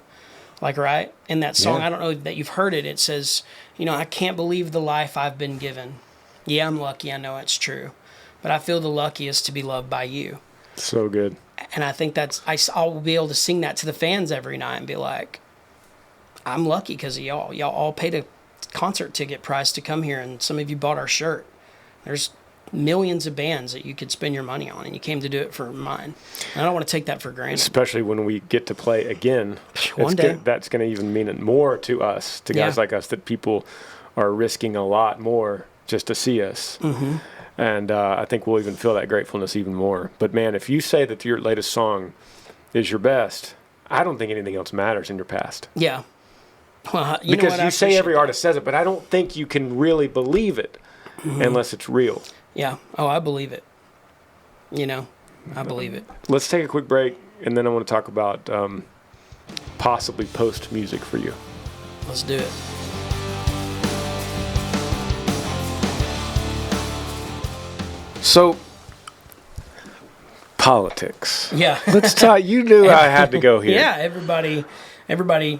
Like, right? In that song, I don't know that you've heard it. It says, I can't believe the life I've been given. Yeah, I'm lucky. I know it's true. But I feel the luckiest to be loved by you. So good. And I think I'll be able to sing that to the fans every night and be like, I'm lucky because of y'all. Y'all all paid a concert ticket price to come here, and some of you bought our shirt. There's millions of bands that you could spend your money on, and you came to do it for mine. And I don't want to take that for granted. Especially when we get to play again. One day. That's going to even mean it more to us, to guys like us, that people are risking a lot more just to see us. Mm-hmm. And I think we'll even feel that gratefulness even more. But, man, if you say that your latest song is your best, I don't think anything else matters in your past. Yeah. Well, because you say every artist says it, but I don't think you can really believe it unless it's real. Yeah. Oh, I believe it. I believe it. Let's take a quick break, and then I want to talk about possibly post music for you. Let's do it. So, politics. Yeah. Let's talk. You knew I had to go here. Yeah, everybody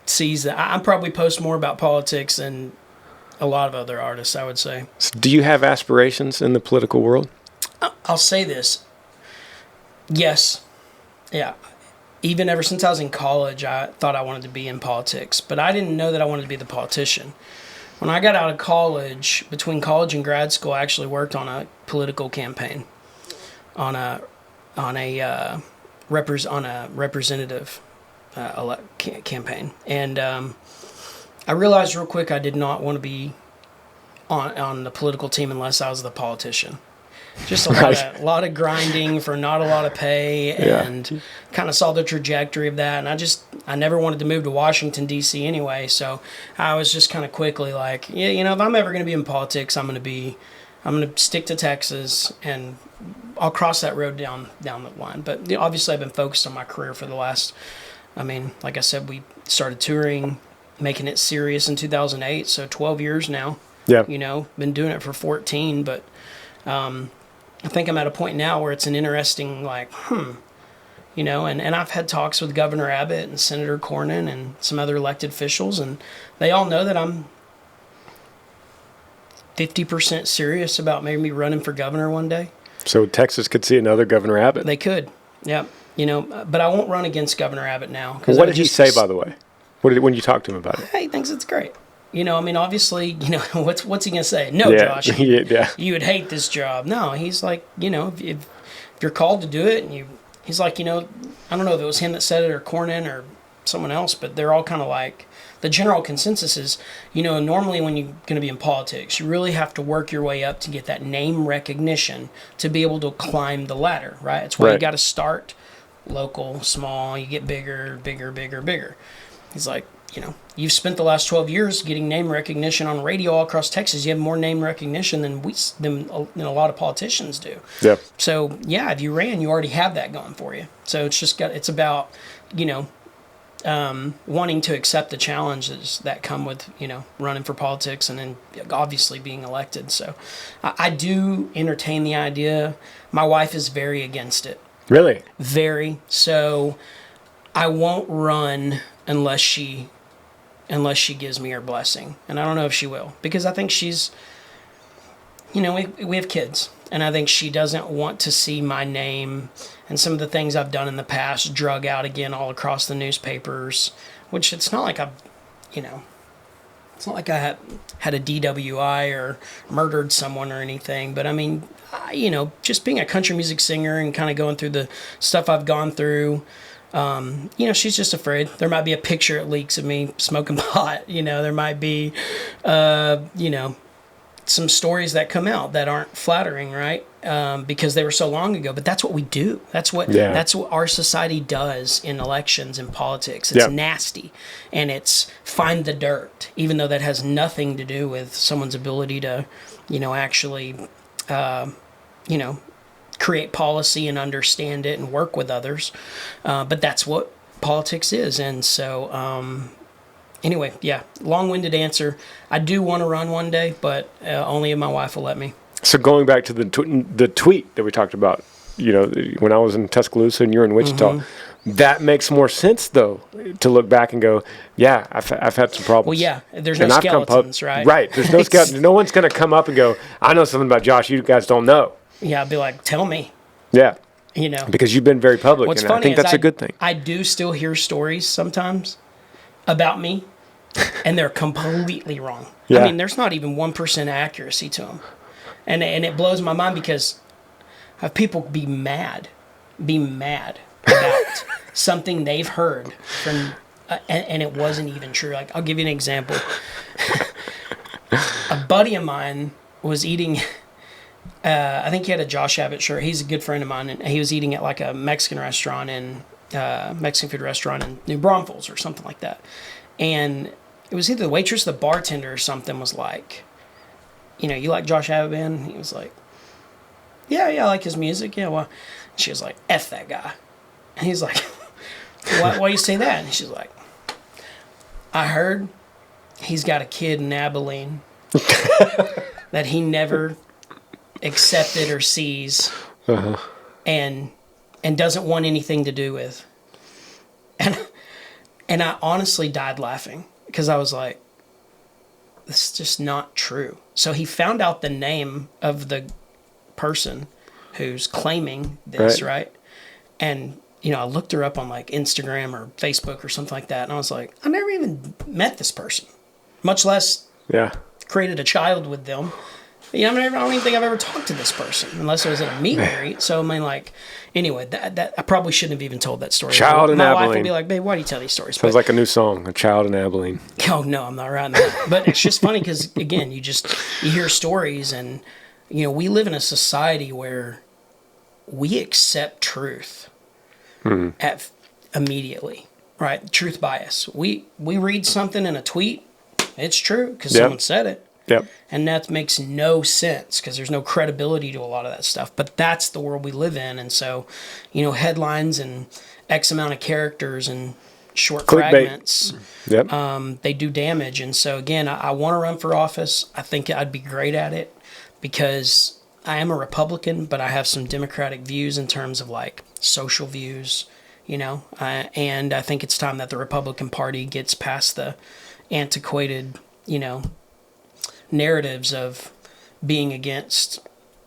sees that. I'm probably post more about politics than a lot of other artists, I would say. So do you have aspirations in the political world? I'll say this. Yes. Yeah. Even ever since I was in college, I thought I wanted to be in politics, but I didn't know that I wanted to be the politician. When I got out of college, between college and grad school, I actually worked on a political campaign, on a representative campaign, and I realized real quick I did not want to be on the political team unless I was the politician. Just a lot of grinding for not a lot of pay, and kind of saw the trajectory of that. And I never wanted to move to Washington, D.C. anyway. So I was just kind of quickly like, yeah, if I'm ever going to be in politics, I'm going to stick to Texas, and I'll cross that road down the line. But obviously I've been focused on my career for the last, like I said, we started touring, making it serious in 2008. So 12 years now. Yeah. Been doing it for 14, but I think I'm at a point now where it's an interesting, and I've had talks with Governor Abbott and Senator Cornyn and some other elected officials, and they all know that I'm 50% serious about maybe running for governor one day. So Texas could see another Governor Abbott? They could, yeah. But I won't run against Governor Abbott now. Well, what did he say, by the way? When you talked to him about it? He thinks it's great. Obviously, what's he going to say? No, Josh, you would hate this job. No, he's like, if you're called to do it, and he's like, I don't know if it was him that said it or Cornyn or someone else, but they're all kind of like, the general consensus is, normally when you're going to be in politics, you really have to work your way up to get that name recognition to be able to climb the ladder, right? It's where you got to start local, small, you get bigger. He's like, you've spent the last 12 years getting name recognition on radio all across Texas. You have more name recognition than a lot of politicians do. Yeah. So, if you ran, you already have that going for you. So it's about, wanting to accept the challenges that come with, running for politics and then obviously being elected. So I do entertain the idea. My wife is very against it. Really? Very. So I won't run unless she gives me her blessing. And I don't know if she will, because I think she's, we have kids, and I think she doesn't want to see my name and some of the things I've done in the past drug out again all across the newspapers, which it's not like it's not like I had a DWI or murdered someone or anything, but just being a country music singer and kind of going through the stuff I've gone through, she's just afraid. There might be a picture that leaks of me smoking pot. There might be, some stories that come out that aren't flattering, right? Because they were so long ago. But that's what we do. That's what our society does in elections and politics. It's nasty, and it's find the dirt, even though that has nothing to do with someone's ability to, actually, create policy and understand it and work with others. But that's what politics is. And so, anyway, long-winded answer. I do want to run one day, but only if my wife will let me. So going back to the tweet that we talked about, when I was in Tuscaloosa and you're in Wichita, that makes more sense, though, to look back and go, I've had some problems. Well, there's no skeletons, right? Right, there's no skeletons. No one's going to come up and go, I know something about Josh you guys don't know. Yeah, I'd be like, tell me. Yeah. Because you've been very public, What's and funny I think that's a good thing. I do still hear stories sometimes about me, and they're completely wrong. Yeah. There's not even 1% accuracy to them. And it blows my mind because I have people be mad about something they've heard from, and it wasn't even true. Like, I'll give you an example. A buddy of mine was eating... I think he had a Josh Abbott shirt. He's a good friend of mine, and he was eating at like a Mexican food restaurant in New Braunfels or something like that. And it was either the waitress or the bartender or something was like, you like Josh Abbott Band? And he was like, yeah, I like his music. Yeah, well, and she was like, F that guy. And he's like, why you say that? And she's like, I heard he's got a kid in Abilene that he never accepted or sees and doesn't want anything to do with. And I honestly died laughing because I was like, this is just not true. So he found out the name of the person who's claiming this, right? And, I looked her up on like Instagram or Facebook or something like that. And I was like, I never even met this person, much less created a child with them. I don't even think I've ever talked to this person unless it was at a meet and greet. So, anyway, that I probably shouldn't have even told that story. Child in Abilene. My wife would be like, babe, why do you tell these stories? Sounds like a new song, A Child in Abilene. Oh, no, I'm not writing that. But it's just funny because, again, you hear stories and, we live in a society where we accept truth immediately, right? Truth bias. We read something in a tweet, it's true because someone said it. Yep. And that makes no sense because there's no credibility to a lot of that stuff. But that's the world we live in. And so, headlines and X amount of characters and short fragments, they do damage. And so, again, I want to run for office. I think I'd be great at it because I am a Republican, but I have some Democratic views in terms of like social views, and I think it's time that the Republican Party gets past the antiquated, narratives of being against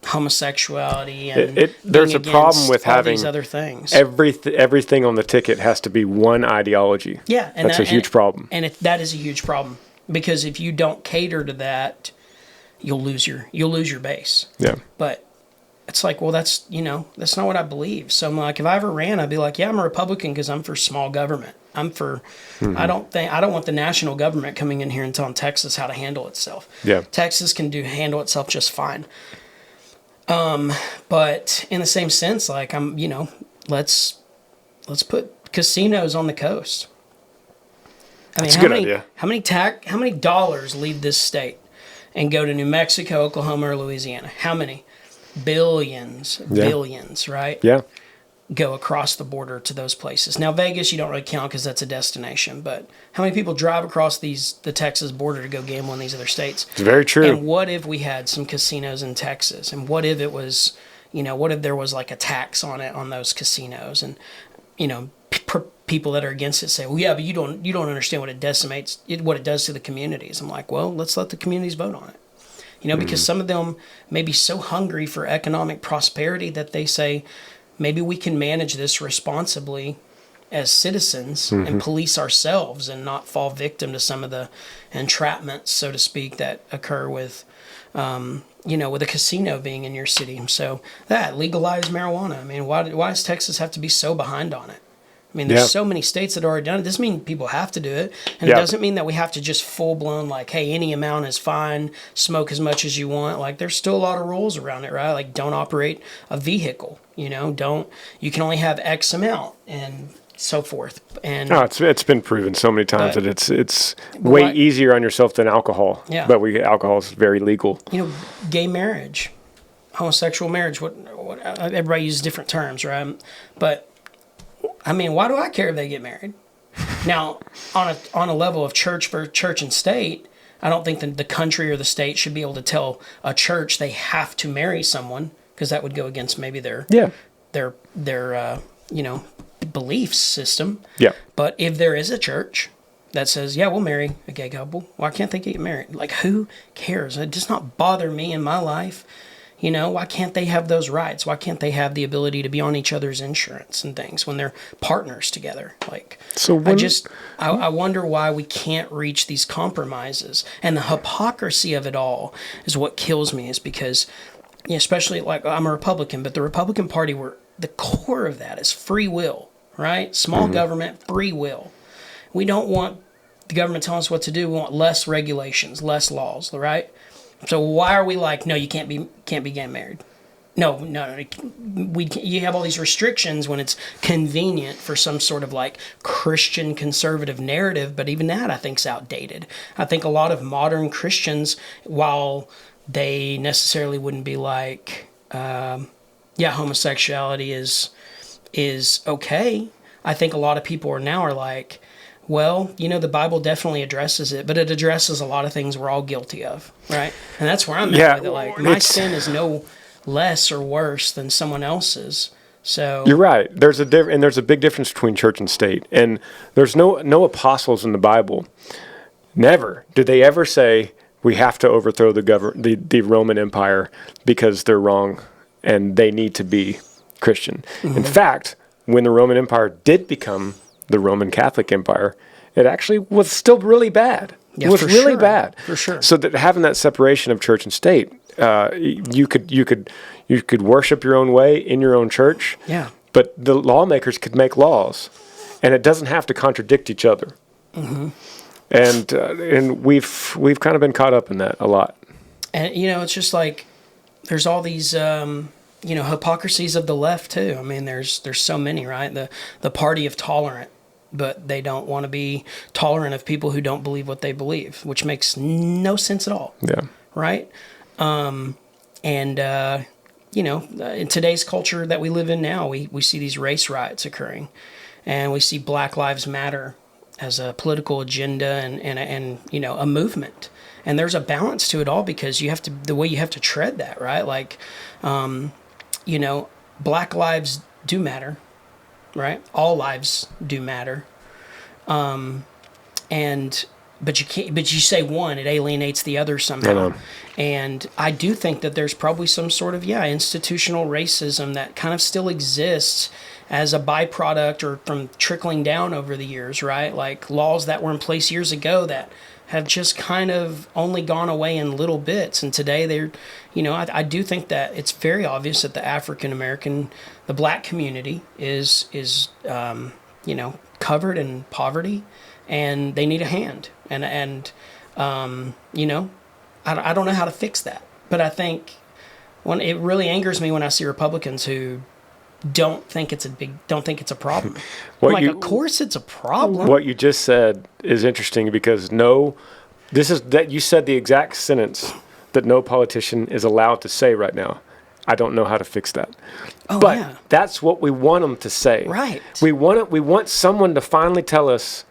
homosexuality and there's a problem with having these other things. Everything on the ticket has to be one ideology. Yeah, and that's a huge problem. And that is a huge problem because if you don't cater to that, you'll lose your base. Yeah. But it's like, well, that's not what I believe. So I'm like, if I ever ran, I'd be like, yeah, I'm a Republican because I'm for small government. I'm for, I don't want the national government coming in here and telling Texas how to handle itself. Yeah. Texas can handle itself just fine. But in the same sense, like let's put casinos on the coast. That's a good idea. How many dollars leave this state and go to New Mexico, Oklahoma, or Louisiana? How many? Billions, right? Yeah. Go across the border to those places. Now, Vegas, you don't really count because that's a destination, but how many people drive across the Texas border to go gamble in these other states? It's very true. And what if we had some casinos in Texas? And what if it was, what if there was like a tax on it, on those casinos? And, people that are against it say, well, yeah, but you don't understand what it decimates, what it does to the communities. I'm like, well, let's let the communities vote on it. Because some of them may be so hungry for economic prosperity that they say, maybe we can manage this responsibly as citizens and police ourselves and not fall victim to some of the entrapments, so to speak, that occur with, with a casino being in your city. So legalize marijuana. I mean, why does Texas have to be so behind on it? I mean, there's so many states that already done it. It doesn't mean people have to do it. And it doesn't mean that we have to just full-blown, like, hey, any amount is fine, smoke as much as you want. Like, there's still a lot of rules around it, right? Like, don't operate a vehicle, you can only have X amount and so forth. And it's been proven so many times that it's way easier on yourself than alcohol. Yeah. But alcohol is very legal. Gay marriage, homosexual marriage, what everybody uses different terms, right? But why do I care if they get married? Now, on a level of church and state, I don't think that the country or the state should be able to tell a church they have to marry someone because that would go against maybe their belief system. Yeah. But if there is a church that says, yeah, we'll marry a gay couple, why can't they get married? Like, who cares? It does not bother me in my life. Why can't they have those rights? Why can't they have the ability to be on each other's insurance and things when they're partners together? Like, I wonder why we can't reach these compromises. And the hypocrisy of it all is what kills me, is because, especially like I'm a Republican, but the Republican Party, the core of that is free will, right? Small government, free will. We don't want the government telling us what to do. We want less regulations, less laws, right? So why are we like, no, you can't be getting married? No. You have all these restrictions when it's convenient for some sort of like Christian conservative narrative, but even that I think is outdated. I think a lot of modern Christians, while they necessarily wouldn't be like, homosexuality is okay. I think a lot of people are like, well, the Bible definitely addresses it, but it addresses a lot of things we're all guilty of, right? And that's where I'm at with it. Like, my sin is no less or worse than someone else's. So you're right. There's a big difference between church and state. And there's no apostles in the Bible. Never did they ever say we have to overthrow the Roman Empire because they're wrong and they need to be Christian. Mm-hmm. In fact, when the Roman Empire did become the Roman Catholic Empire, it actually was still really bad. Yeah, it was really bad. For sure. So that having that separation of church and state, you could worship your own way in your own church. Yeah. But the lawmakers could make laws, and it doesn't have to contradict each other. Mm-hmm. And we've kind of been caught up in that a lot. And it's just like there's all these hypocrisies of the left too. I mean, there's so many, right? The party of tolerant, but they don't want to be tolerant of people who don't believe what they believe, which makes no sense at all. Yeah. Right? In today's culture that we live in now, we see these race riots occurring, and we see Black Lives Matter as a political agenda and a movement. And there's a balance to it all because you have to tread that, right? Like, Black lives do matter, right? All lives do matter. But you say one, it alienates the other somehow. And I do think that there's probably some sort of, institutional racism that kind of still exists as a byproduct or from trickling down over the years, right? Like laws that were in place years ago that have just kind of only gone away in little bits. And today they're, I do think that it's very obvious that the African-American, the Black community is covered in poverty and they need a hand. And I don't know how to fix that. But I think it really angers me when I see Republicans who don't think it's a problem. Of course it's a problem. What you just said is interesting because you said the exact sentence that no politician is allowed to say right now. I don't know how to fix that. Oh, but yeah. That's what we want them to say. Right. We want someone to finally tell us,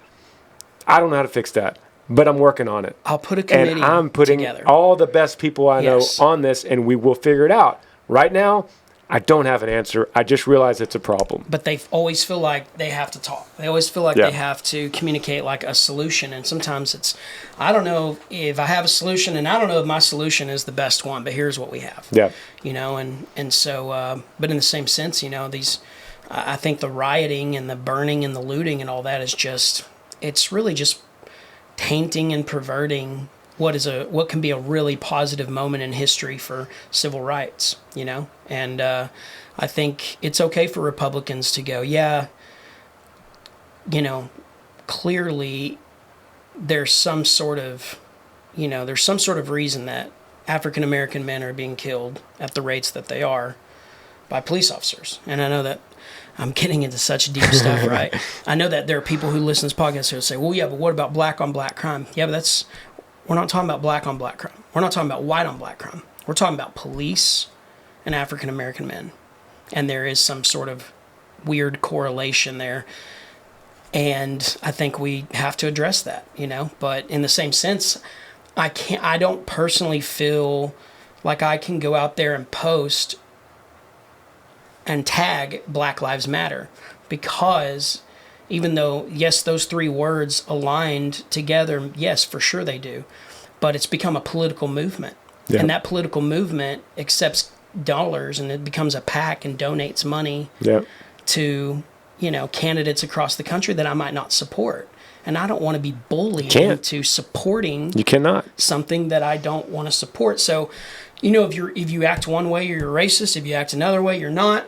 I don't know how to fix that, but I'm working on it. I'll put a committee and I'm putting together. all the best people I know on this, and we will figure it out. Right now, I don't have an answer. I just realize it's a problem. But they always feel like they have to talk. They always feel like they have to communicate like a solution. And sometimes I don't know if I have a solution, and I don't know if my solution is the best one, but here's what we have. Yeah. And so, but in the same sense, I think the rioting and the burning and the looting and all that is it's really just tainting and perverting what can be a really positive moment in history for civil rights, And I think it's okay for Republicans to go, clearly there's some sort of reason that African American men are being killed at the rates that they are by police officers. And I know that I'm getting into such deep stuff, right? I know that there are people who listen to this podcast who will say, well, yeah, but what about black on black crime? Yeah, but we're not talking about black on black crime. We're not talking about white on black crime. We're talking about police and African American men. And there is some sort of weird correlation there. And I think we have to address that, But in the same sense, I don't personally feel like I can go out there and post and tag Black Lives Matter, because even though, yes, those three words aligned together, yes, for sure they do, but it's become a political movement. Yeah. And that political movement accepts dollars, and it becomes a PAC and donates money to, candidates across the country that I might not support. And I don't want to be bullied into supporting something that I don't want to support. So, if you act one way, you're racist. If you act another way, you're not.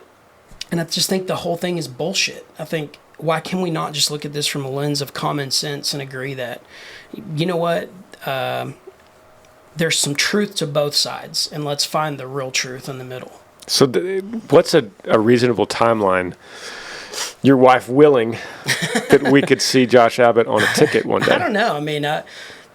And I just think the whole thing is bullshit. I think, why can we not just look at this from a lens of common sense and agree that, there's some truth to both sides, and let's find the real truth in the middle. So what's a reasonable timeline? Your wife willing that we could see Josh Abbott on a ticket one day? I don't know. I mean,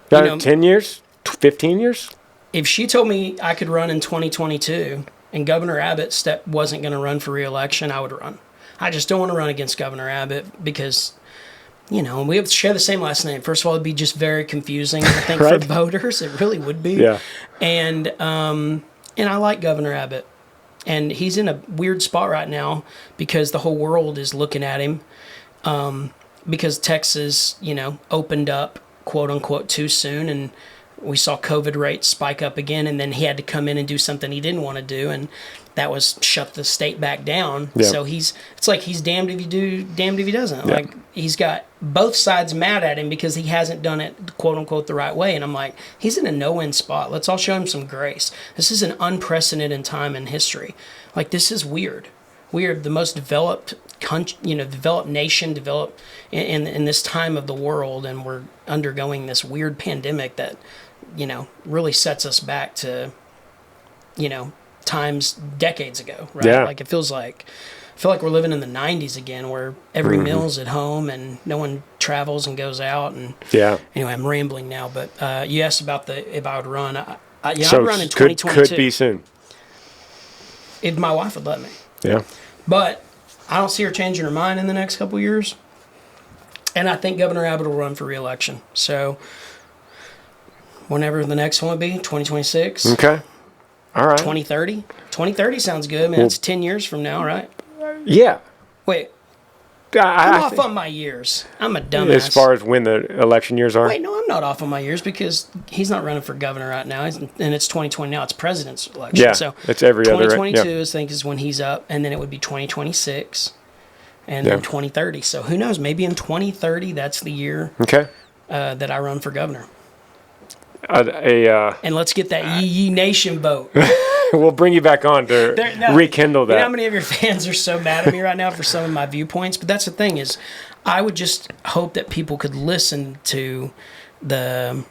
10 years? 15 years? If she told me I could run in 2022 and Governor Abbott wasn't going to run for re-election, I would run. I just don't want to run against Governor Abbott because, we have to share the same last name. First of all, it'd be just very confusing, I think, right? For voters. It really would be. Yeah. And I like Governor Abbott. And he's in a weird spot right now because the whole world is looking at him because Texas, opened up, quote unquote, too soon. And we saw COVID rates spike up again. And then he had to come in and do something he didn't want to do. And that was shut the state back down. Yeah. So it's like he's damned if you do, damned if he doesn't. Yeah. Like he's got both sides mad at him because he hasn't done it, quote unquote, the right way. And I'm like, he's in a no-win spot. Let's all show him some grace. This is an unprecedented time in history. Like, this is weird. The most developed country, developed nation, developed in this time of the world, and we're undergoing this weird pandemic that, really sets us back to, times decades ago, right? Yeah. Like, I feel like we're living in the 90s again, where every meal's at home and no one travels and goes out. And anyway, I'm rambling now, but you asked about if I would run. I'd run in 2022. Could be soon. If my wife would let me. Yeah. But I don't see her changing her mind in the next couple of years. And I think Governor Abbott will run for re-election. So whenever the next one would be, 2026. Okay. All right. 2030. 2030 sounds good. Man, it's 10 years from now, right? Yeah. Wait. I'm off on my years. I'm a dumbass. As far as when the election years are? Wait, no, I'm not off on my years because he's not running for governor right now. And it's 2020 now. It's president's election. Yeah, so it's every other. 2022 I think is when he's up. And then it would be 2026. And then 2030. So who knows? Maybe in 2030, that's the year that I run for governor. And let's get that Yee Nation vote. We'll bring you back on to rekindle that. You know how many of your fans are so mad at me right now for some of my viewpoints? But that's the thing is, I would just hope that people could listen to the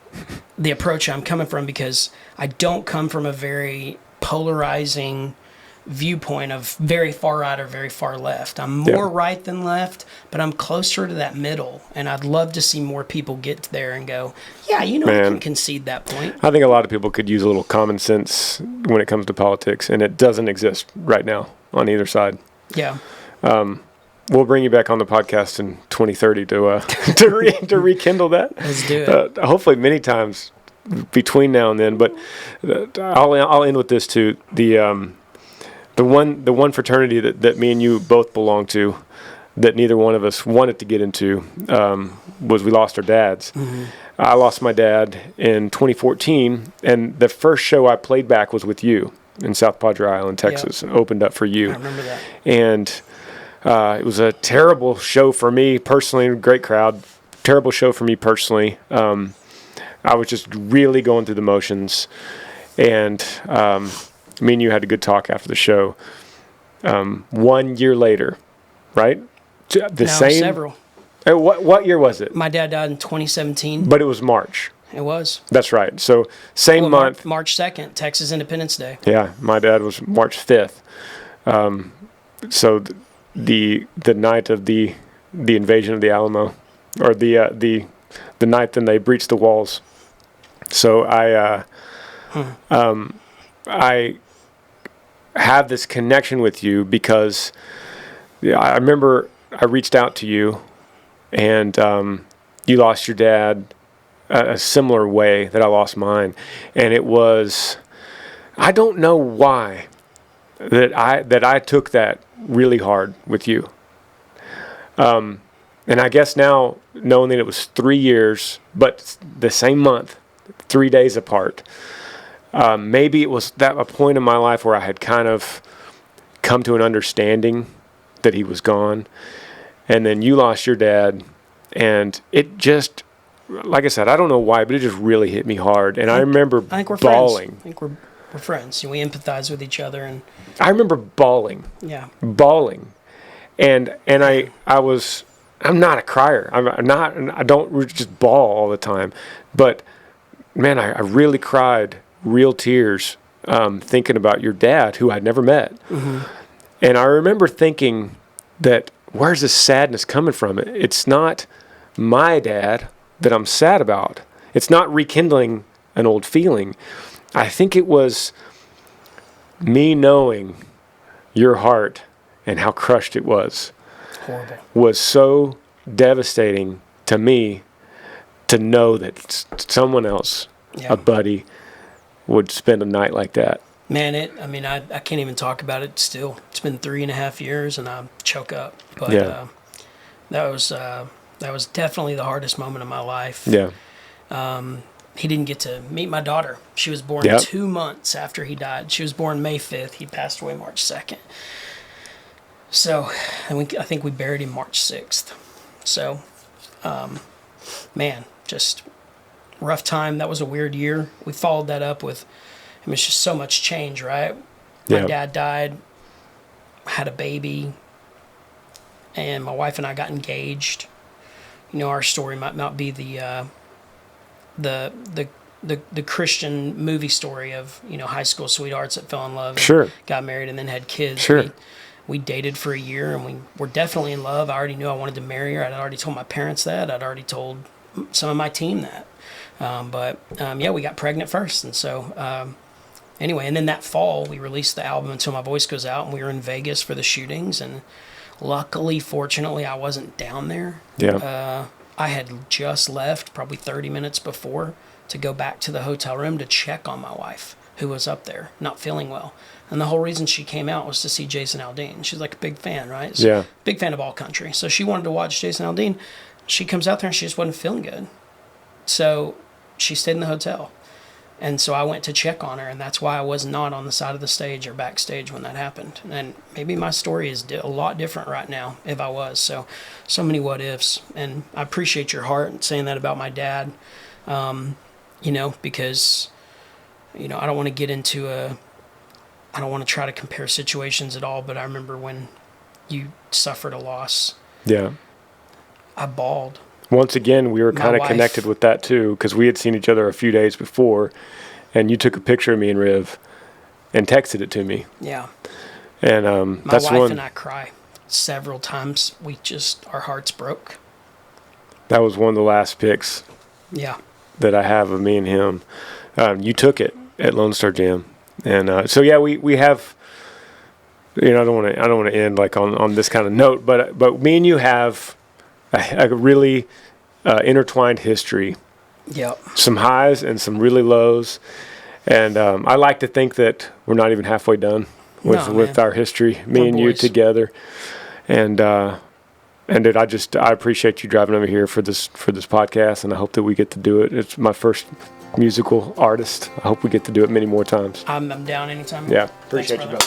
approach I'm coming from, because I don't come from a very polarizing viewpoint of very far right or very far left. I'm more right than left, but I'm closer to that middle, and I'd love to see more people get there and go, I can concede that point. I think a lot of people could use a little common sense when it comes to politics, and it doesn't exist right now on either side. Yeah. We'll bring you back on the podcast in 2030 to rekindle that. Let's do it. Hopefully many times between now and then, but I'll end with this too. The one fraternity that me and you both belong to, that neither one of us wanted to get into, was we lost our dads. Mm-hmm. I lost my dad in 2014, and the first show I played back was with you in South Padre Island, Texas. Yep. Opened up for you. I remember that. And it was a terrible show for me personally. Great crowd. Terrible show for me personally. I was just really going through the motions, and me and you had a good talk after the show. 1 year later, right? Several. What year was it? My dad died in 2017. But it was March. It was. That's right. So same month. March 2nd, Texas Independence Day. Yeah, my dad was March 5th. So the night of the invasion of the Alamo, or the night then they breached the walls. So I have this connection with you because I remember I reached out to you, and you lost your dad a similar way that I lost mine, and it was, I don't know why that I took that really hard with you. And I guess now, knowing that it was 3 years, but the same month, 3 days apart, maybe it was a point in my life where I had kind of come to an understanding that he was gone. And then you lost your dad, and it just, like I said, I don't know why, but it just really hit me hard. And I remember think we're bawling. Friends. I think we're friends. We empathize with each other. And I remember bawling. Yeah. Bawling. And I'm not a crier. I don't just bawl all the time. But, man, I really cried real tears thinking about your dad, who I'd never met. Mm-hmm. And I remember thinking that, where's this sadness coming from? It's not my dad that I'm sad about. It's not rekindling an old feeling. I think it was me knowing your heart and how crushed it was. Horrible. Was so devastating to me to know that someone else, a buddy, would spend a night like that. Man, I can't even talk about it still. It's been 3.5 years and I choke up. But that was definitely the hardest moment of my life. Yeah. He didn't get to meet my daughter. She was born 2 months after he died. She was born May 5th. He passed away March 2nd. So, I think we buried him March 6th. So, man, just rough time. That was a weird year. We followed that up with, it's just so much change, right? My dad died, had a baby, and my wife and I got engaged. Our story might not be the Christian movie story of, high school sweethearts that fell in love and got married and then had kids. We dated for a year and we were definitely in love. I already knew I wanted to marry her. I'd already told my parents that. I'd already told some of my team that. We got pregnant first. And so, anyway, and then that fall we released the album Until My Voice Goes Out, and we were in Vegas for the shootings. And luckily, fortunately, I wasn't down there. I had just left probably 30 minutes before to go back to the hotel room to check on my wife, who was up there, not feeling well. And the whole reason she came out was to see Jason Aldean. She's like a big fan, right? So big fan of All Country. So she wanted to watch Jason Aldean. She comes out there and she just wasn't feeling good. So she stayed in the hotel. And so I went to check on her, and that's why I was not on the side of the stage or backstage when that happened. And maybe my story is a lot different right now if I was. So many what ifs. And I appreciate your heart saying that about my dad, because, I don't want to get into I don't want to try to compare situations at all, but I remember when you suffered a loss. Yeah. I bawled. Once again, we were kind of connected with that too, because we had seen each other a few days before, and you took a picture of me and Riv and texted it to me. Yeah. And my wife and I cry several times. Our hearts broke. That was one of the last pics. Yeah. That I have of me and him. You took it at Lone Star Jam. And we have, I don't want to end like on this kind of note, but me and you have a really intertwined history. Yeah. Some highs and some really lows, and I like to think that we're not even halfway done with our history. Me and you together, and I appreciate you driving over here for this podcast, and I hope that we get to do it. It's my first musical artist. I hope we get to do it many more times. I'm down anytime. Yeah, appreciate you, brother.